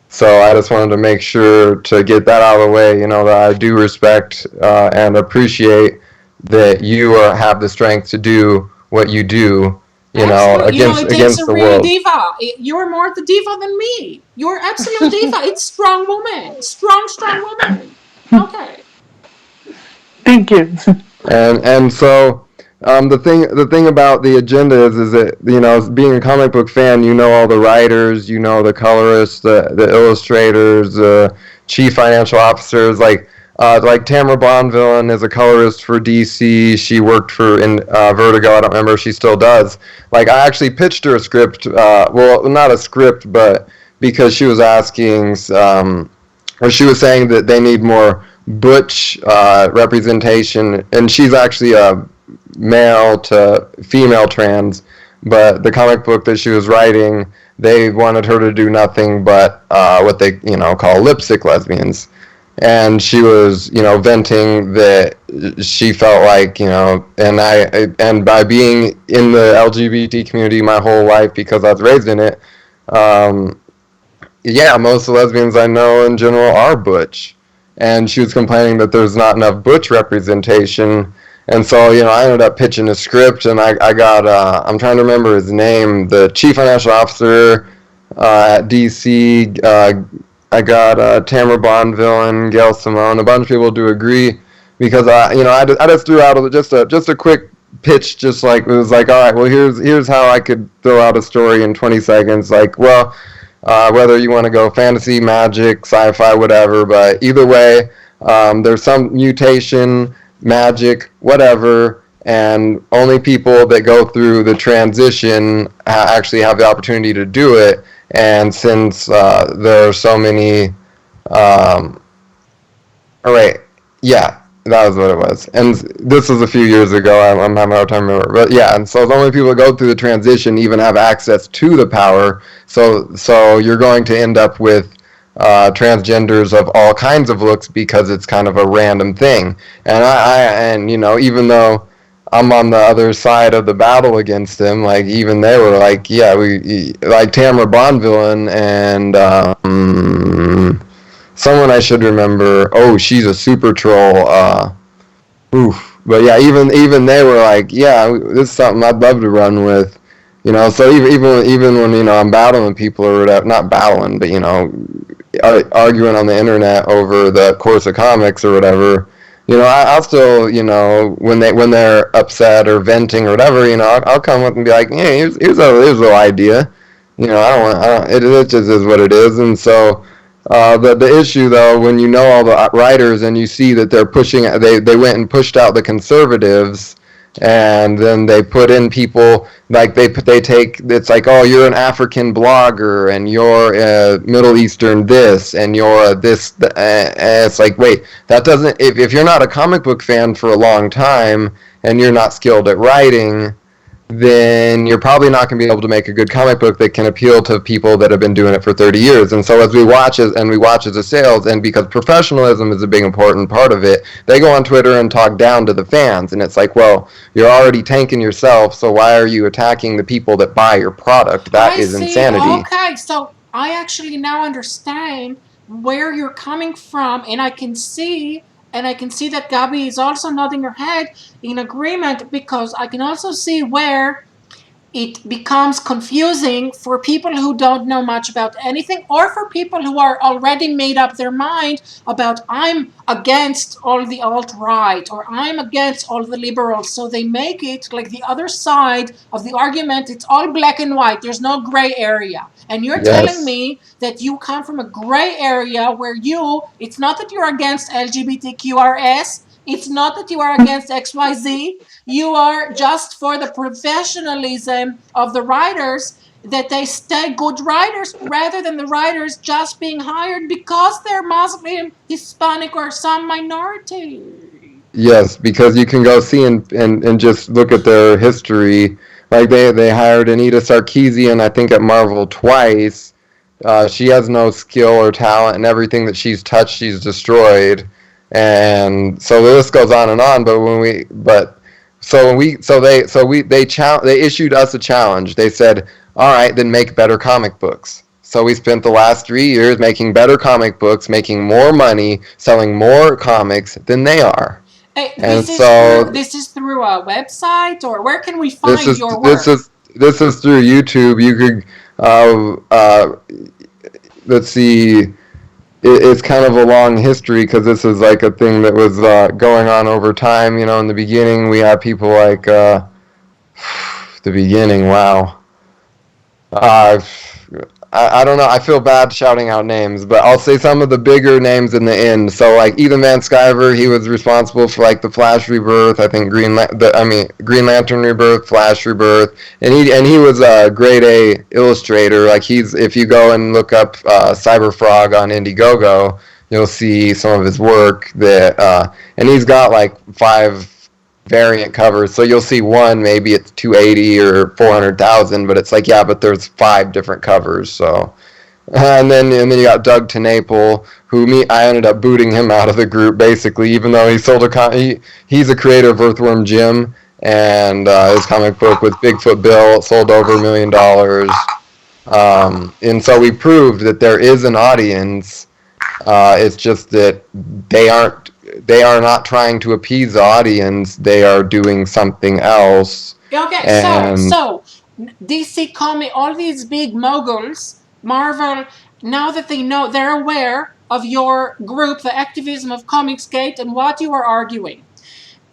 S3: So I just wanted to make sure to get that out of the way, you know, that I do respect and appreciate that you have the strength to do what you do, you know,
S1: Absolutely. You know, it takes
S3: against
S1: a
S3: the
S1: real
S3: world.
S1: diva. You're more the diva than me. You're absolute diva. It's strong woman. Strong woman. Okay.
S2: Thank you.
S3: And so the thing about the agenda is that, you know, being a comic book fan, you know all the writers, you know the colorists, the illustrators, the chief financial officers, like Tamara Bonvillain is a colorist for DC. She worked for in Vertigo. I don't remember if she still does. Like I actually pitched her a script. Well, not a script, but because she was asking, or she was saying that they need more butch representation, and she's actually a male to female trans. But the comic book that she was writing, they wanted her to do nothing but what they call lipstick lesbians. And she was venting that she felt like and by being in the LGBT community my whole life because I was raised in it, yeah, most of the lesbians I know in general are butch. And she was complaining that there's not enough butch representation. And so, I ended up pitching a script, and I got, I'm trying to remember his name, the chief financial officer at DC. I got Tamara Bondville, Gail Simone, a bunch of people to agree, because I just threw out just a quick pitch, just like it was like, all right, well here's how I could throw out a story in 20 seconds, like, well, whether you want to go fantasy, magic, sci-fi, whatever, but either way, there's some mutation, magic, whatever, and only people that go through the transition actually have the opportunity to do it. And since there are so many, yeah, that was what it was. And this was a few years ago. I'm having a hard time remembering. But yeah, and so the only people that go through the transition even have access to the power. So you're going to end up with transgenders of all kinds of looks because it's kind of a random thing. And even though I'm on the other side of the battle against them, like even they were like, yeah, we like Tamara Bondvillain and someone I should remember. Oh, she's a super troll. But yeah, even they were like, yeah, this is something I'd love to run with. So even when I'm battling people or whatever, not battling, but arguing on the internet over the course of comics or whatever, I'll still, when they're upset or venting or whatever, I'll come up and be like, hey, here's a little idea. It just is what it is. And so the issue though, when you know all the writers and you see that they're pushing, they went and pushed out the conservatives. And then they put in people like they take, it's like, oh, you're an African blogger and you're a Middle Eastern this and you're a this, and it's like, wait, that doesn't, if you're not a comic book fan for a long time and you're not skilled at writing, then you're probably not going to be able to make a good comic book that can appeal to people that have been doing it for 30 years. And so as we watch as a sales, and because professionalism is a big important part of it, they go on Twitter and talk down to the fans. And it's like, well, you're already tanking yourself, so why are you attacking the people that buy your product? That is insanity.
S1: Okay, so I actually now understand where you're coming from, and I can see that Gabi is also nodding her head in agreement, because I can also see where it becomes confusing for people who don't know much about anything, or for people who are already made up their mind about, I'm against all the alt-right, or I'm against all the liberals. So they make it like the other side of the argument, it's all black and white, there's no gray area. And you're telling me that you come from a gray area where it's not that you're against LGBTQRS, it's not that you are against XYZ, you are just for the professionalism of the writers, that they stay good writers, rather than the writers just being hired because they're Muslim, Hispanic, or some minority.
S3: Yes, because you can go see and just look at their history. Like they hired Anita Sarkeesian, I think, at Marvel twice. She has no skill or talent, and everything that she's touched, she's destroyed. And so the list goes on and on. They issued us a challenge. They said, all right, then make better comic books. So we spent the last 3 years making better comic books, making more money, selling more comics than they are.
S1: Hey, this is through a website, or where can we find your work?
S3: This is through YouTube. You could let's see. It's kind of a long history, because this is like a thing that was going on over time. In the beginning, we had people like the beginning. Wow. I don't know. I feel bad shouting out names, but I'll say some of the bigger names in the end. So like Ethan Van Sciver, he was responsible for like the Flash Rebirth. I think Green Lantern Rebirth, Flash Rebirth, and he was a grade A illustrator. Like if you go and look up Cyberfrog on Indiegogo, you'll see some of his work and he's got like 5 variant covers. So you'll see one, maybe it's 280 or 400,000, but it's like, yeah, but there's 5 different covers. So, and then you got Doug TeNapel, I ended up booting him out of the group basically, even though he sold he's a creator of Earthworm Jim, and his comic book with Bigfoot Bill sold over $1 million. And so we proved that there is an audience. It's just that they are not trying to appease the audience. They are doing something else.
S1: Okay, so DC Comics, all these big moguls, Marvel, now that they're aware of your group, the activism of Comicsgate, and what you are arguing.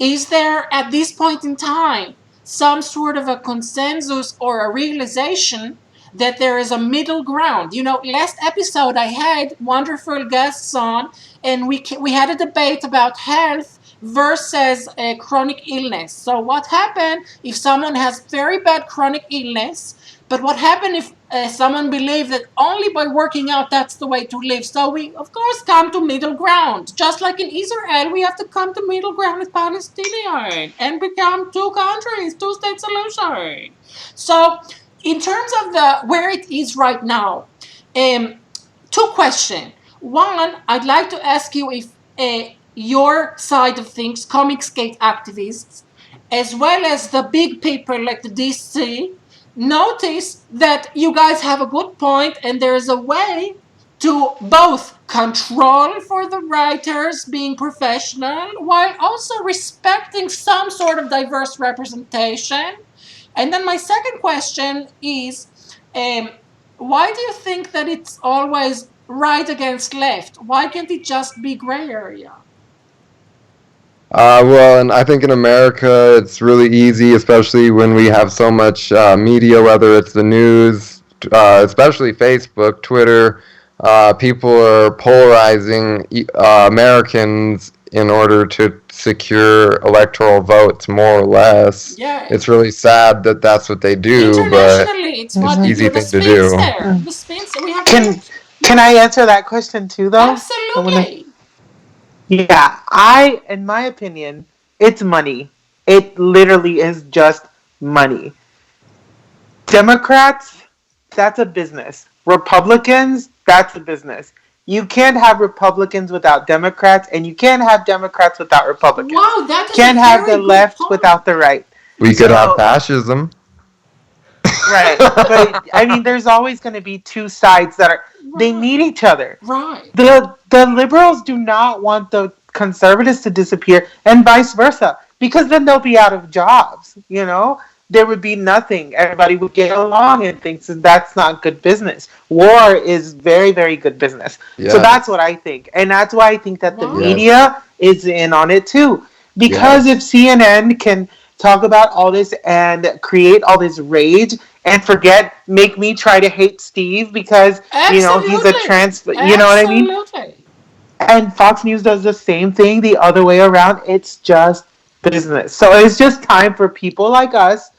S1: Is there, at this point in time, some sort of a consensus or a realization that there is a middle ground? Last episode I had wonderful guests on, and we had a debate about health versus chronic illness. So what happened if someone has very bad chronic illness, but what happened if someone believes that only by working out that's the way to live? So we, of course, come to middle ground. Just like in Israel, we have to come to middle ground with Palestinian and become 2 countries, 2-state solution. So in terms of where it is right now, 2 questions. One, I'd like to ask you if your side of things, Comicsgate activists, as well as the big people like the DC, notice that you guys have a good point, and there is a way to both control for the writers being professional while also respecting some sort of diverse representation. And then my second question is, why do you think that it's always right against left? Why can't it just be gray area?
S3: Well, and I think in America it's really easy, especially when we have so much media, whether it's the news, especially Facebook, Twitter. People are polarizing Americans in order to secure electoral votes, more or less.
S1: Yeah.
S3: It's really sad that that's what they do, but
S1: it's what
S3: easy
S1: the
S3: thing to do.
S1: The spinster. We have
S2: Can I answer that question too, though?
S1: Absolutely.
S2: Yeah, in my opinion, it's money. It literally is just money. Democrats, that's a business. Republicans, that's a business. You can't have Republicans without Democrats, and you can't have Democrats without Republicans.
S1: Wow, that is
S2: can't have the left
S1: point.
S2: Without the right.
S3: We could have fascism.
S2: Right. But I mean, there's always going to be 2 sides that are, they need each other.
S1: Right.
S2: The liberals do not want the conservatives to disappear, and vice versa, because then they'll be out of jobs. There would be nothing. Everybody would get along and things, and that's not good business. War is very, very good business. Yes. So that's what I think. And that's why I think that the media is in on it too. Because if CNN can talk about all this and create all this rage and make me try to hate Steve because, he's a trans, you know what I mean? And Fox News does the same thing the other way around. It's just business. So it's just time for people like us.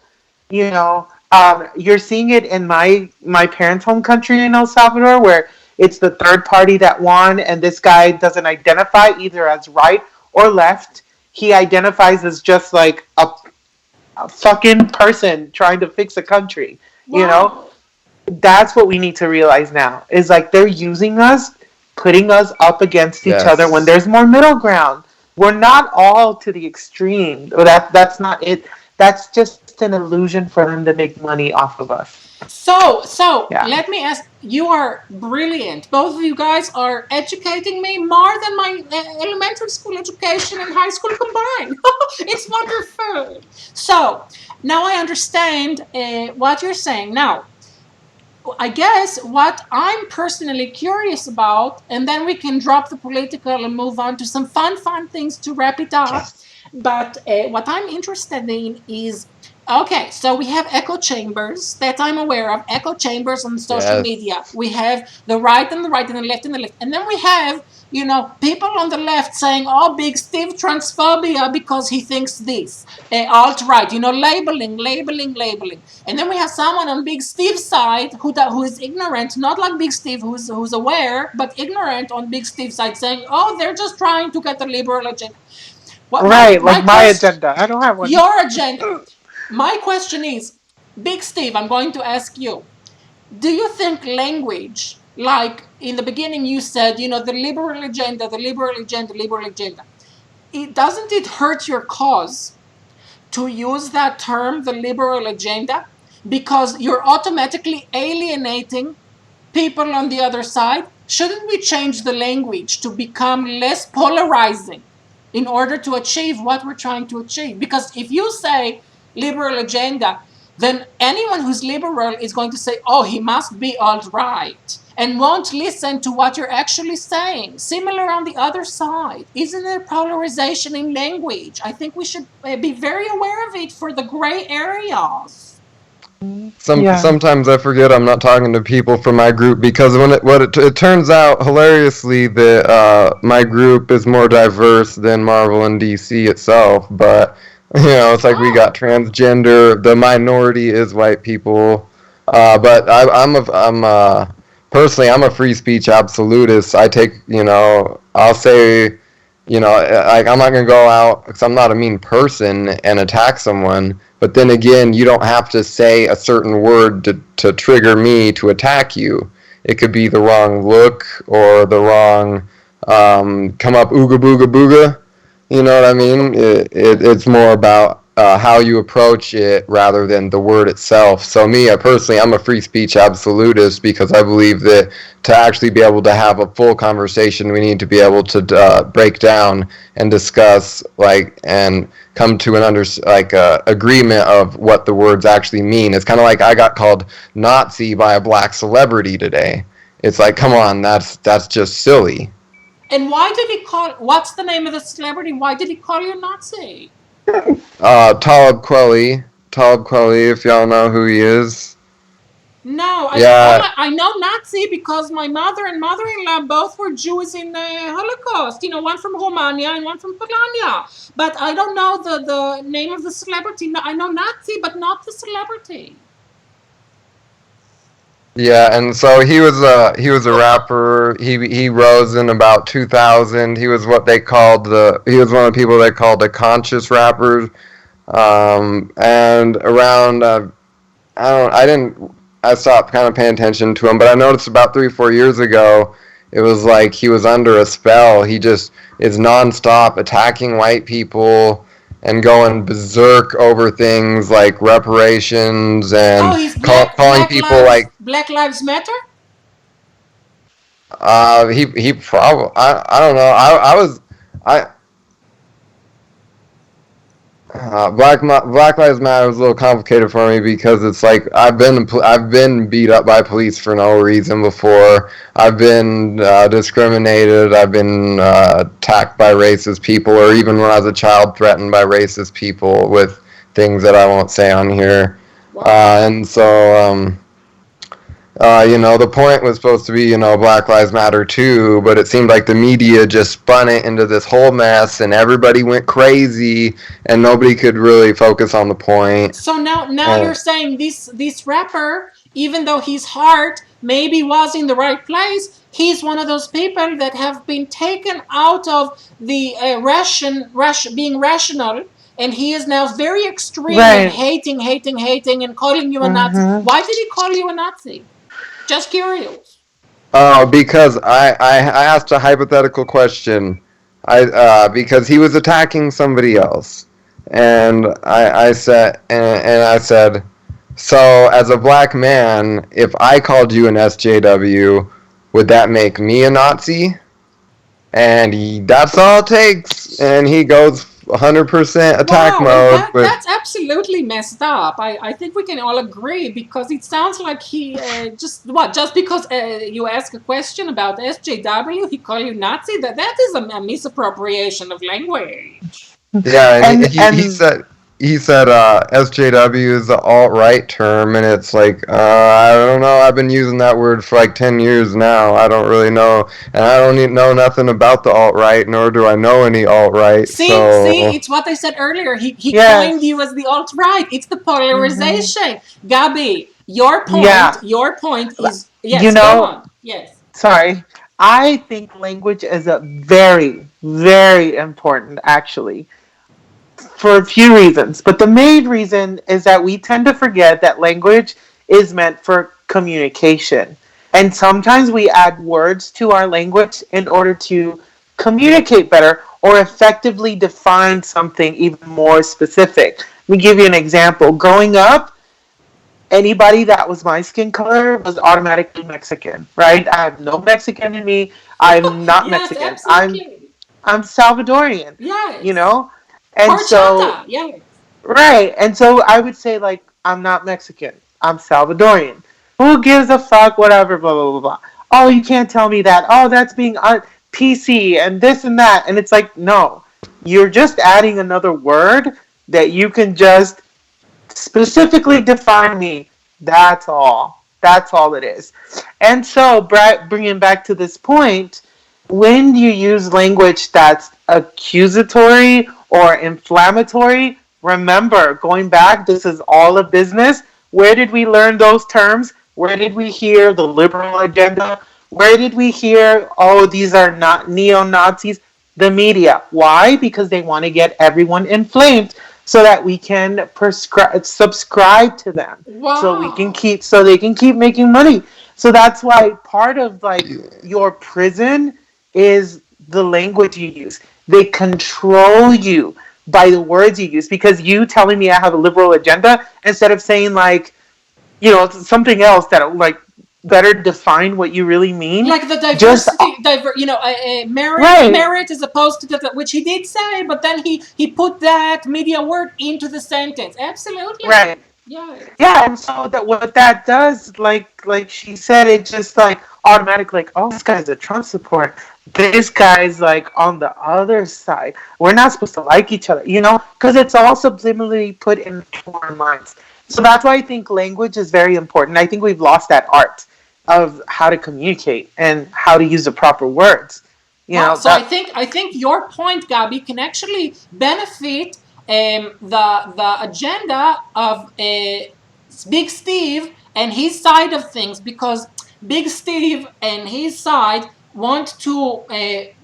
S2: You're seeing it in my parents' home country in El Salvador, where it's the third party that won, and this guy doesn't identify either as right or left. He identifies as just like a fucking person trying to fix a country.
S1: Wow.
S2: That's what we need to realize now. Is like they're using us, putting us up against each other when there's more middle ground. We're not all to the extreme. That's not it. That's just an illusion for them to make money off of us.
S1: So let me ask, you are brilliant. Both of you guys are educating me more than my elementary school education and high school combined. It's wonderful. So now I understand what you're saying. Now, I guess what I'm personally curious about, and then we can drop the political and move on to some fun things to wrap it up. But what I'm interested in is, okay, so we have echo chambers that I'm aware of, echo chambers on social media. We have the right and the right and the left and the left. And then we have, people on the left saying, oh, BigSteve transphobia because he thinks this. Alt-right, labeling. And then we have someone on BigSteve's side who is ignorant, not like BigSteve who's aware, but ignorant on BigSteve's side saying, oh, they're just trying to get a liberal agenda. What
S2: Right,
S1: my
S2: like my
S1: question,
S2: agenda. I don't have one.
S1: your agenda. My question is, Big Steve, I'm going to ask you. Do you think language, like in the beginning you said, the liberal agenda, the liberal agenda, liberal agenda, doesn't it hurt your cause to use that term, the liberal agenda? Because you're automatically alienating people on the other side. Shouldn't we change the language to become less polarizing in order to achieve what we're trying to achieve? Because if you say liberal agenda, then anyone who's liberal is going to say, oh, he must be alt-right, and won't listen to what you're actually saying. Similar on the other side. Isn't there polarization in language? I think we should be very aware of it for the gray areas.
S2: Yeah.
S3: Sometimes I forget I'm not talking to people from my group because it turns out hilariously that my group is more diverse than Marvel and DC itself. But it's like we got
S1: Oh,
S3: transgender. The minority is white people. But personally I'm a free speech absolutist. I take I'll say like I'm not gonna go out because I'm not a mean person and attack someone. But then again, you don't have to say a certain word to trigger me to attack you. It could be the wrong look or the wrong come up ooga booga booga. You know what I mean? It's more about how you approach it rather than the word itself. So me, personally, I'm a free speech absolutist because I believe that to actually be able to have a full conversation, we need to be able to break down and discuss and come to an agreement of what the words actually mean. It's kind of like I got called Nazi by a black celebrity today. It's like, come on, that's just silly.
S1: and why did he call? What's the name of the celebrity? Why did he call you Nazi?
S3: Talib Kweli, if y'all know who he is.
S1: No,
S3: Yeah,
S1: I know Nazi because my mother and mother-in-law both were Jews in the Holocaust. One from Romania and one from Poland. But I don't know the name of the celebrity. No, I know Nazi, but not the celebrity.
S3: yeah, and so he was a rapper. He rose in about 2000. He was what they called he was one of the people they called the conscious rappers. And around I didn't. I stopped kind of paying attention to him, but I noticed about 3 or 4 years ago, it was like he was under a spell. He just is nonstop attacking white people and going berserk over things like reparations
S1: Oh,
S3: and
S1: he's
S3: calling people like
S1: Black Lives Matter.
S3: he probably I don't know I Black Lives Matter was a little complicated for me because it's like I've been beat up by police for no reason before. I've been discriminated. I've been attacked by racist people, or even when I was a child, threatened by racist people with things that I won't say on here.
S1: Wow.
S3: And so the point was supposed to be, Black Lives Matter too, but it seemed like the media just spun it into this whole mess and everybody went crazy and nobody could really focus on the point.
S1: So now you're
S3: And
S1: saying this rapper, even though his heart maybe was in the right place, he's one of those people that have been taken out of the being rational, and he is now very extreme and
S2: Right.
S1: hating, and calling you a Nazi.
S2: Mm-hmm.
S1: Why did he call you a Nazi? Just curious.
S3: because I asked a hypothetical question. Because he was attacking somebody else. And I said, so as a black man, if I called you an SJW, would that make me a Nazi? And that's all it takes. And he goes 100% attack
S1: Wow, and
S3: mode with.
S1: that's absolutely messed up. I think we can all agree because it sounds like he just because you ask a question about SJW, he call you Nazi. That is a misappropriation of language.
S3: Yeah, and
S2: And
S3: he
S2: and
S3: said SJW is the alt right term, and it's like I don't know. I've been using that word for like 10 years now. I don't really know, and I don't know nothing about the alt right, nor do I know any alt right.
S1: See,
S3: So
S1: it's what I said earlier. He coined you
S2: yes.
S1: as the alt right. It's the
S2: Hmm.
S1: polarization. Gabi, your point,
S2: Yeah.
S1: your point
S2: L-
S1: is
S2: You
S1: yes. Go
S2: know,
S1: on. Yes.
S2: sorry. I think language is a very, Very important, actually, for a few reasons. But the main reason is that we tend to forget that language is meant for communication. And sometimes we add words to our language in order to communicate better or effectively define something even more specific. Let me give you an example. Growing up, anybody that was my skin color was automatically Mexican, right? I have no Mexican in me. I'm not
S1: Yes,
S2: Mexican.
S1: absolutely.
S2: I'm Salvadorian, you
S1: Yes.
S2: know? And so
S1: Horchata. Yes.
S2: right. And so I would say, like, I'm not Mexican. I'm Salvadorian. Who gives a fuck? Whatever, blah, blah, blah, blah. Oh, you can't tell me that. Oh, that's being PC and this and that. And it's like, no. You're just adding another word that you can just specifically define me. That's all. That's all it is. And so, bringing back to this point, when you use language that's accusatory or inflammatory, remember, going back, this is all a business. Where did we learn those terms? Where did we hear the liberal agenda? Where did we hear, oh, these are not neo Nazis? The media. Why? Because they want to get everyone inflamed so that we can subscribe to them,
S1: Wow.
S2: so they can keep making money. So that's why part of like your prison is the language you use. They control you by the words you use, because you telling me I have a liberal agenda instead of saying like, something else that like better define what you really mean.
S1: Like the
S2: Just
S1: diversity, merit,
S2: right,
S1: merit as opposed to which he did say, but then he put that media word into the sentence. Absolutely.
S2: right.
S1: Yes.
S2: Yeah, and so that what that does, like she said, it just like automatic, like, oh, this guy's a Trump supporter. This guy's like on the other side. We're not supposed to like each other, because it's all subliminally put into our minds. So that's why I think language is very important. I think we've lost that art of how to communicate and how to use the proper words.
S1: Wow. So I
S2: That
S1: think I think your point, Gabi, can actually benefit the agenda of Big Steve and his side of things, because Big Steve and his side want to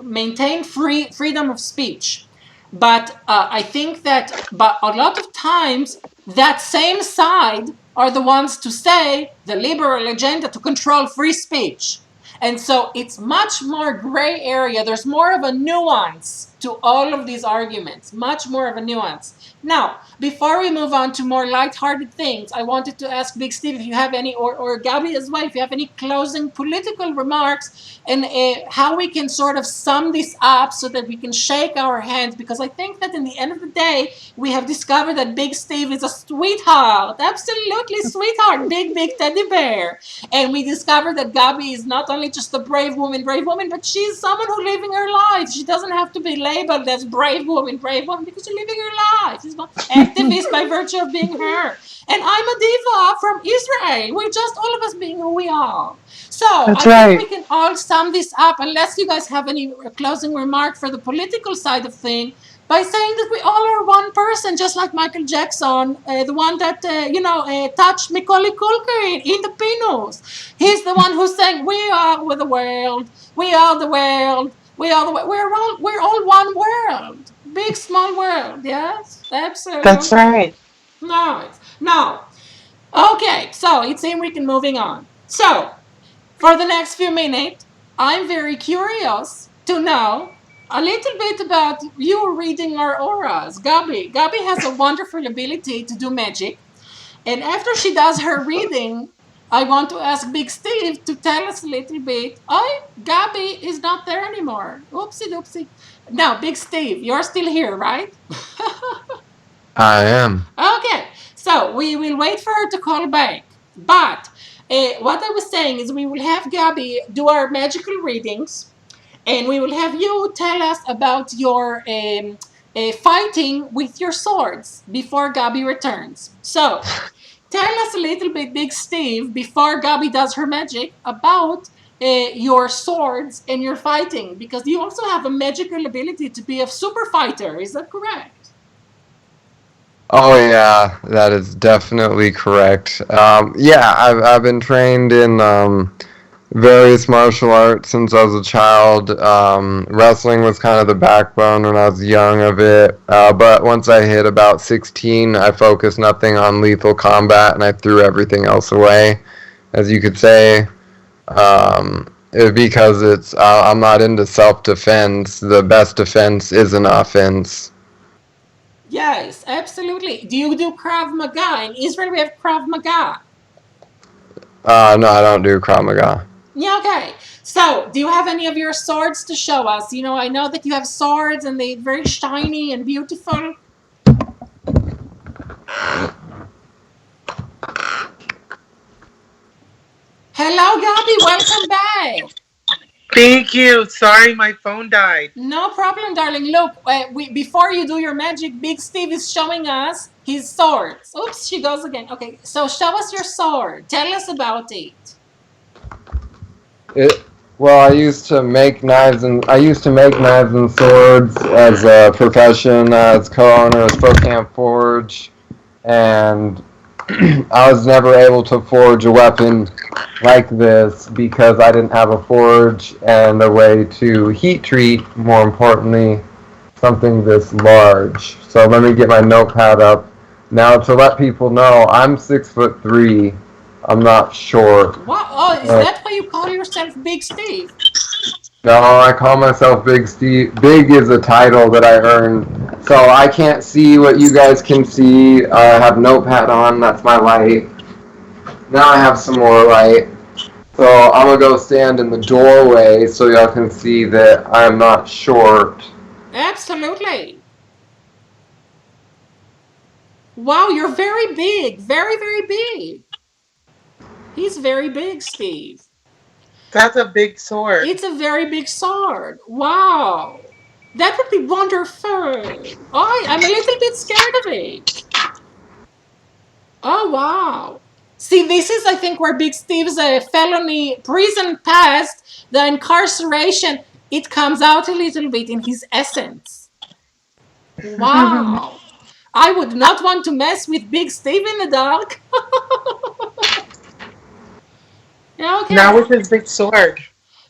S1: maintain freedom of speech. But I think that, but a lot of times, that same side are the ones to say the liberal agenda to control free speech. And so it's much more gray area. There's more of a nuance to all of these arguments, much more of a nuance. Now, before we move on to more lighthearted things, I wanted to ask Big Steve if you have any, or Gabi as well, if you have any closing political remarks, and how we can sort of sum this up so that we can shake our hands, because I think that in the end of the day, we have discovered that Big Steve is a sweetheart, absolutely sweetheart, big teddy bear. And we discovered that Gabi is not only just a brave woman, but she's someone who's living her life. She doesn't have to be labeled as brave woman, because she's living her life. She's not activist by virtue of being her. And I'm a diva from Israel. We're just all of us being who we are. So
S2: that's
S1: I think we
S2: right.
S1: can all sum this up, unless you guys have any closing remark for the political side of things, by saying that we all are one person, just like Michael Jackson, the one that touched Macaulay Culkin in the penis. He's the one who sang, "We are with the world, we are the world, we are the world. We're all one world, big small world." Yes,
S2: That's
S1: absolutely.
S2: right.
S1: Nice. Now, okay, so it seems we can moving on. So for the next few minutes, I'm very curious to know a little bit about you reading our auras. Gabi has a wonderful ability to do magic. And after she does her reading, I want to ask Big Steve to tell us a little bit. Oh, Gabi is not there anymore. Oopsie doopsie. Now, Big Steve, you're still here, right?
S3: I am.
S1: Okay, so we will wait for her to call back. But what I was saying is we will have Gabi do our magical readings, and we will have you tell us about your fighting with your swords before Gabi returns. So, tell us a little bit, Big Steve, before Gabi does her magic, about your swords and your fighting, because you also have a magical ability to be a super fighter. Is that correct?
S3: Oh yeah, that is definitely correct. Yeah, I've been trained in various martial arts since I was a child. Wrestling was kind of the backbone when I was young of it. But once I hit about 16, I focused nothing on lethal combat and I threw everything else away, as you could say. Because I'm not into self-defense. The best defense is an offense.
S1: Yes, absolutely. Do you do Krav Maga? In Israel, we have Krav Maga.
S3: No, I don't do Krav Maga.
S1: Yeah, okay. So, do you have any of your swords to show us? You know, I know that you have swords and they're very shiny and beautiful. Hello, Gabi. Welcome back.
S2: Thank you. Sorry, my phone died.
S1: No problem, darling. Look, before you do your magic, Big Steve is showing us his swords. Oops, she goes again. Okay, so show us your sword. Tell us about it.
S3: Well, I used to make knives and swords as a profession as co-owner of Spokane Forge, and I was never able to forge a weapon like this because I didn't have a forge and a way to heat treat, more importantly, something this large. So let me get my notepad up. Now, to let people know, I'm 6'3". I'm not short.
S1: What? Oh, is that why you call yourself Big Steve?
S3: No, I call myself Big Steve. Big is a title that I earned. So I can't see what you guys can see. I have notepad on. That's my light. Now I have some more light. So I'm going to go stand in the doorway so y'all can see that I'm not short.
S1: Absolutely. Wow, you're very big. Very, very big. He's very big, Steve.
S2: That's a big sword.
S1: It's a very big sword. Wow. That would be wonderful. Oh, I'm a little bit scared of it. Oh, wow. See, this is, I think, where Big Steve's felony prison past, the incarceration, it comes out a little bit in his essence. Wow. I would not want to mess with Big Steve in the dark. Okay.
S2: Now with his big sword.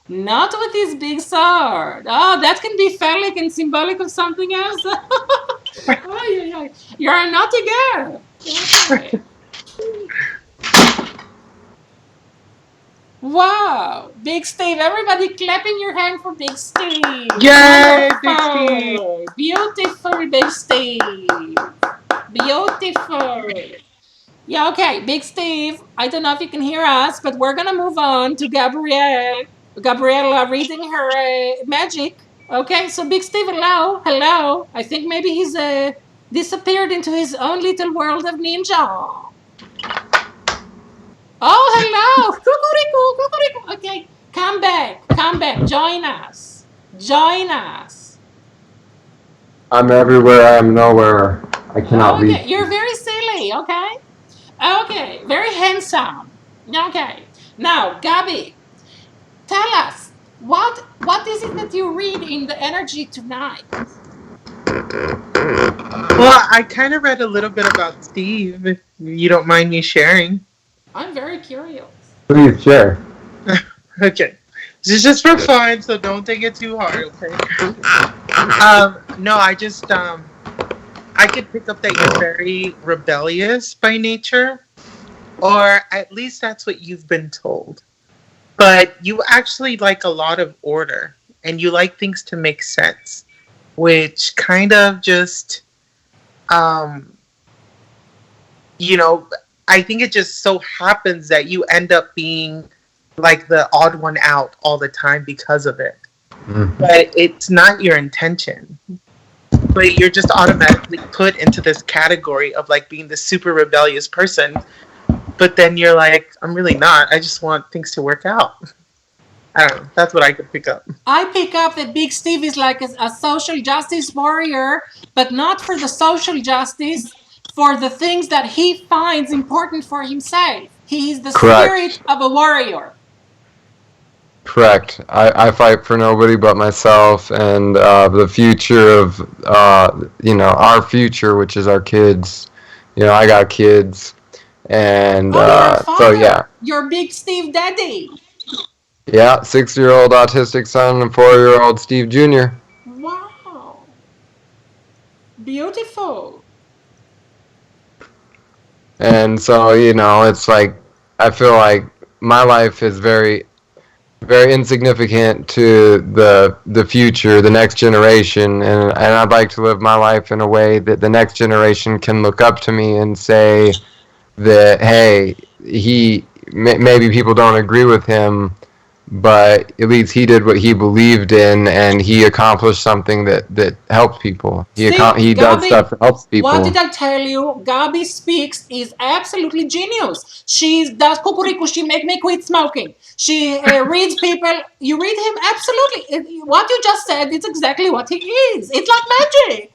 S1: Not with his big sword. Oh, that can be phallic and symbolic of something else. Oh, yeah. You're a naughty girl. Okay. Wow. Big Steve. Everybody clapping your hand for Big Steve.
S2: Yay, Big
S1: Wonderful. Beautiful, Big Steve. Beautiful. Yeah, okay. Big Steve, I don't know if you can hear us, but we're going to move on to Gabriella reading her magic. Okay, so Big Steve, hello. I think maybe he's disappeared into his own little world of ninja. Oh, hello. Cuckoo. Okay, come back. Join us.
S3: I'm everywhere, I am nowhere. I cannot
S1: Okay,
S3: reach.
S1: you're very silly, okay? Okay, very handsome. Okay, now, Gabi, tell us, what is it that you read in the energy tonight?
S2: Well, I kind of read a little bit about Steve, if you don't mind me sharing.
S1: I'm very curious.
S3: Please share.
S2: Okay. This is just for fun, so don't take it too hard, okay? No, I just, I could pick up that you're very rebellious by nature, or at least that's what you've been told. But you actually like a lot of order, and you like things to make sense, which kind of just, you know, I think it just so happens that you end up being like the odd one out all the time because of it. Mm-hmm. But it's not your intention. But you're just automatically put into this category of like being the super rebellious person. But then you're like, I'm really not. I just want things to work out. I don't know. That's what I could pick up.
S1: I pick up that Big Steve is like a social justice warrior, but not for the social justice, for the things that he finds important for himself. He is the spirit of a warrior.
S3: Correct. I fight for nobody but myself and the future of, our future, which is our kids. You know, I got kids. And so, yeah.
S1: You're Big Steve Daddy.
S3: Yeah, 6-year-old autistic son and 4-year-old Steve Jr.
S1: Wow. Beautiful.
S3: And so, it's like I feel like my life is very, very insignificant to the future, the next generation, and I'd like to live my life in a way that the next generation can look up to me and say that, hey, maybe people don't agree with him, but at least he did what he believed in, and he accomplished something that helps people.
S1: See,
S3: He does
S1: Gabi,
S3: stuff that helps
S1: what
S3: people.
S1: did I tell you? Gabi Speaks is absolutely genius. She does kukuriku. She make me quit smoking. She reads people. You read him absolutely. What you just said is exactly what he is. It's like magic.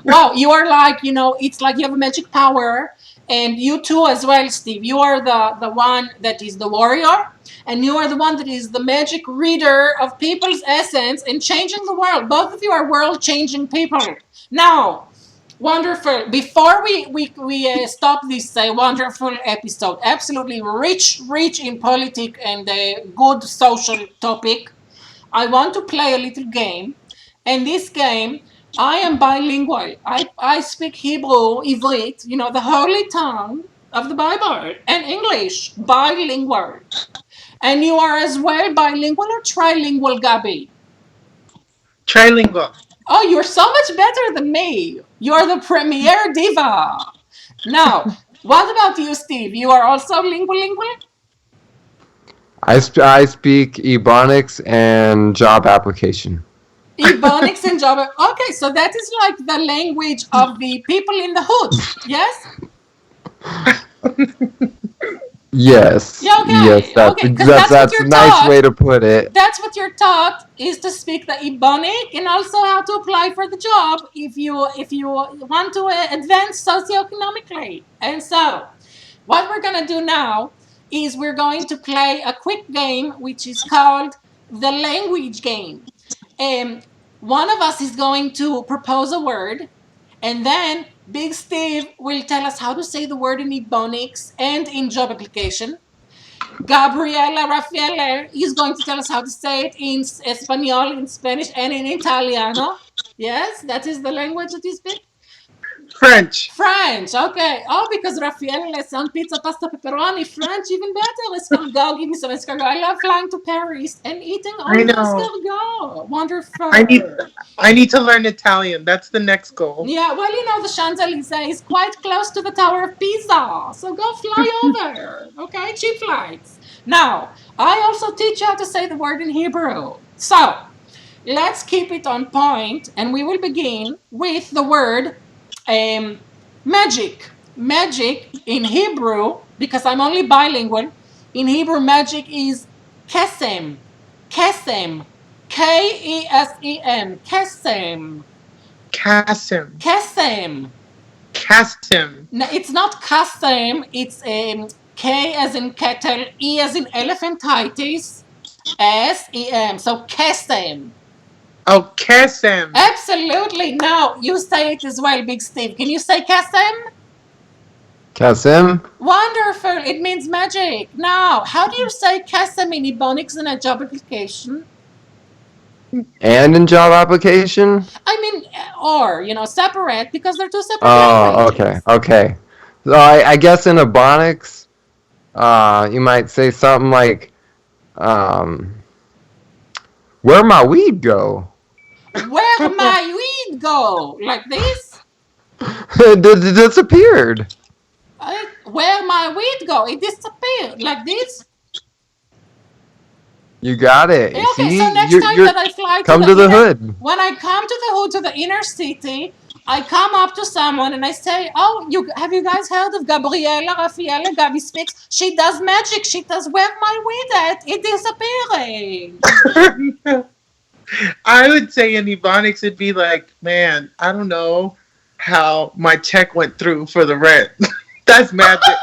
S1: Wow, you are like, it's like you have a magic power. And you too as well, Steve. You are the one that is the warrior, and you are the one that is the magic reader of people's essence and changing the world. Both of you are world changing people. Now, wonderful. Before we stop this wonderful episode, absolutely rich in politics and a good social topic, I want to play a little game. And this game, I am bilingual. I speak Hebrew, Ivrit, the holy tongue of the Bible, and English, bilingual. And you are as well bilingual or trilingual, Gabi?
S2: Trilingual.
S1: Oh, you're so much better than me. You're the premier diva. Now, what about you, Steve? You are also lingual?
S3: I speak Ebonics and job application.
S1: Ebonics and Java. Okay, so that is like the language of the people in the hood. Yes?
S3: Yes,
S1: Yeah,
S3: yes,
S1: okay. Okay, because that's what
S3: that's a
S1: you're
S3: nice way
S1: taught.
S3: to put it.
S1: That's what you're taught is to speak the Ebonic and also how to apply for the job if you want to advance socioeconomically. And so, what we're gonna do now is we're going to play a quick game which is called the language game. One of us is going to propose a word, and then Big Steve will tell us how to say the word in Ebonics and in job application. Gabriella Rafiele is going to tell us how to say it in Espanol, in Spanish, and in Italiano. Yes, that is the language that you speak.
S2: French.
S1: French, okay. Oh, because Rafael on pizza, pasta, pepperoni. French, even better. Escargot, give me some escargot. I love flying to Paris and eating all
S2: I
S1: the
S2: know.
S1: escargot.
S2: I need
S1: Wonderful.
S2: I need to learn Italian. That's the next goal.
S1: Yeah, well, the Champs-Elysees is quite close to the Tower of Pisa. So go fly over. Okay, cheap flights. Now, I also teach you how to say the word in Hebrew. So, let's keep it on point, and we will begin with the word magic. Magic in Hebrew, because I'm only bilingual, in Hebrew, magic is kesem. Kesem. Kesem. Kesem.
S2: Kasim.
S1: Kesem.
S2: Kasim.
S1: No, it's not kasem. It's K as in kettle, E as in elephantitis, S-E-M. So kesem.
S2: Oh, Kasim.
S1: Absolutely. Now, you say it as well, Big Steve. Can you say kesem?
S3: Kasim
S1: Wonderful. It means magic. Now, how do you say kesem in Ebonics in a job application?
S3: and in job application.
S1: I mean, or, separate because they're two separate
S3: Oh, okay,
S1: languages.
S3: okay. So I guess in Ebonics, you might say something like, um, "Where my weed go?"
S1: Where my weed go? Like this?
S3: It disappeared.
S1: Where my weed go? It disappeared. Like this?
S3: You got it.
S1: Okay,
S3: See,
S1: so next time
S3: you're
S1: that I fly to
S3: come
S1: the
S3: to the
S1: inner,
S3: hood.
S1: when I come to the hood, to the inner city, I come up to someone and I say, "Oh, have you guys heard of Gabriella Rafiele? Gabi Speaks. She does magic. She does where my weed at? It disappearing."
S2: I would say in Ebonics it'd be like, man, I don't know how my check went through for the rent. That's magic.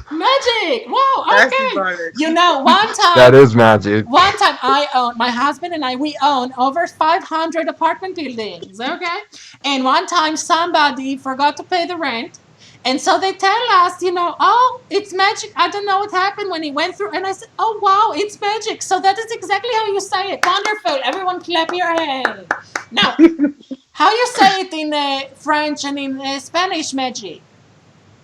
S1: Magic! Wow,
S2: That's
S1: okay.
S2: Ebonics.
S3: That is magic.
S1: One time my husband and we own over 500 apartment buildings, okay? And one time somebody forgot to pay the rent And so they tell us, oh, it's magic. I don't know what happened when he went through. And I said, oh, wow, it's magic. So that is exactly how you say it. Wonderful. Everyone clap your hand. Now, how you say it in French and in Spanish, magic?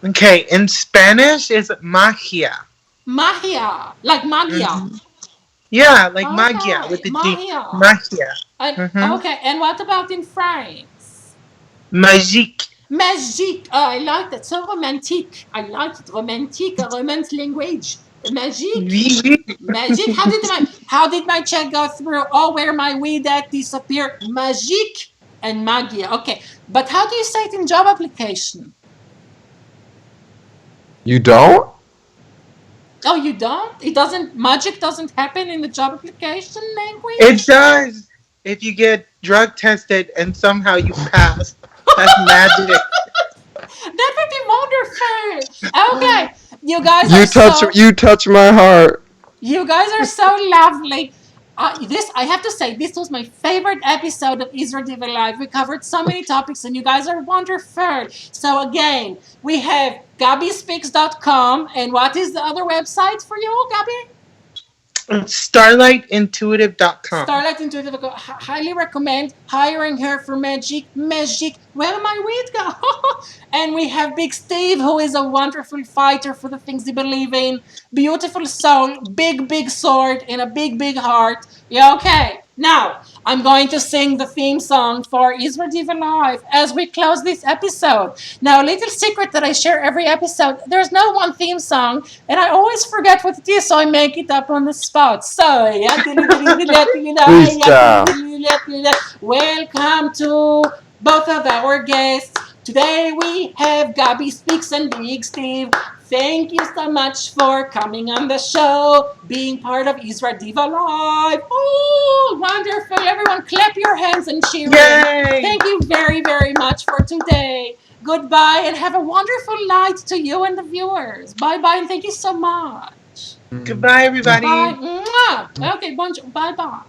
S2: Okay, in Spanish is magia.
S1: Magia, like magia.
S2: Mm-hmm. Yeah, like magia
S1: Okay,
S2: with the G.
S1: magia.
S2: Magia.
S1: Okay, and what about in France?
S2: Magique.
S1: Magique. Oh, I like that. So romantic. I like it. Romantic, a romance language. Magique.
S2: Oui, oui.
S1: Magic. How did my check go through? Oh, where my weed at disappeared? Magique and magia. Okay, but how do you say it in job application?
S3: You don't?
S1: Oh, you don't? It doesn't. Magic doesn't happen in the job application language.
S2: It does. If you get drug tested and somehow you pass, that's magic.
S1: That would be wonderful. Okay, you guys
S3: You touch my heart.
S1: You guys are so lovely. I have to say, this was my favorite episode of IsraDiva Live. We covered so many topics, and you guys are wonderful. So again, we have GabiSpeaks.com, and what is the other website for you, Gabi?
S2: StarlightIntuitive.com.
S1: Starlight Intuitive. Highly recommend hiring her for magic. Magic. Where my weed go? And we have Big Steve, who is a wonderful fighter for the things he believes in. Beautiful soul, big sword, and a big heart. Yeah, okay. Now, I'm going to sing the theme song for IsraDiva Live as we close this episode. Now, a little secret that I share every episode, there's no one theme song, and I always forget what it is, so I make it up on the spot. So, welcome to both of our guests. Today we have Gabi Speaks and BigSteve. Thank you so much for coming on the show, being part of IsraDiva Live. Oh, wonderful. Everyone clap your hands and cheer. Thank you very much for today. Goodbye and have a wonderful night to you and the viewers. Bye and thank you so much.
S2: Goodbye, everybody.
S1: Bye. Okay, bonjour. Bye.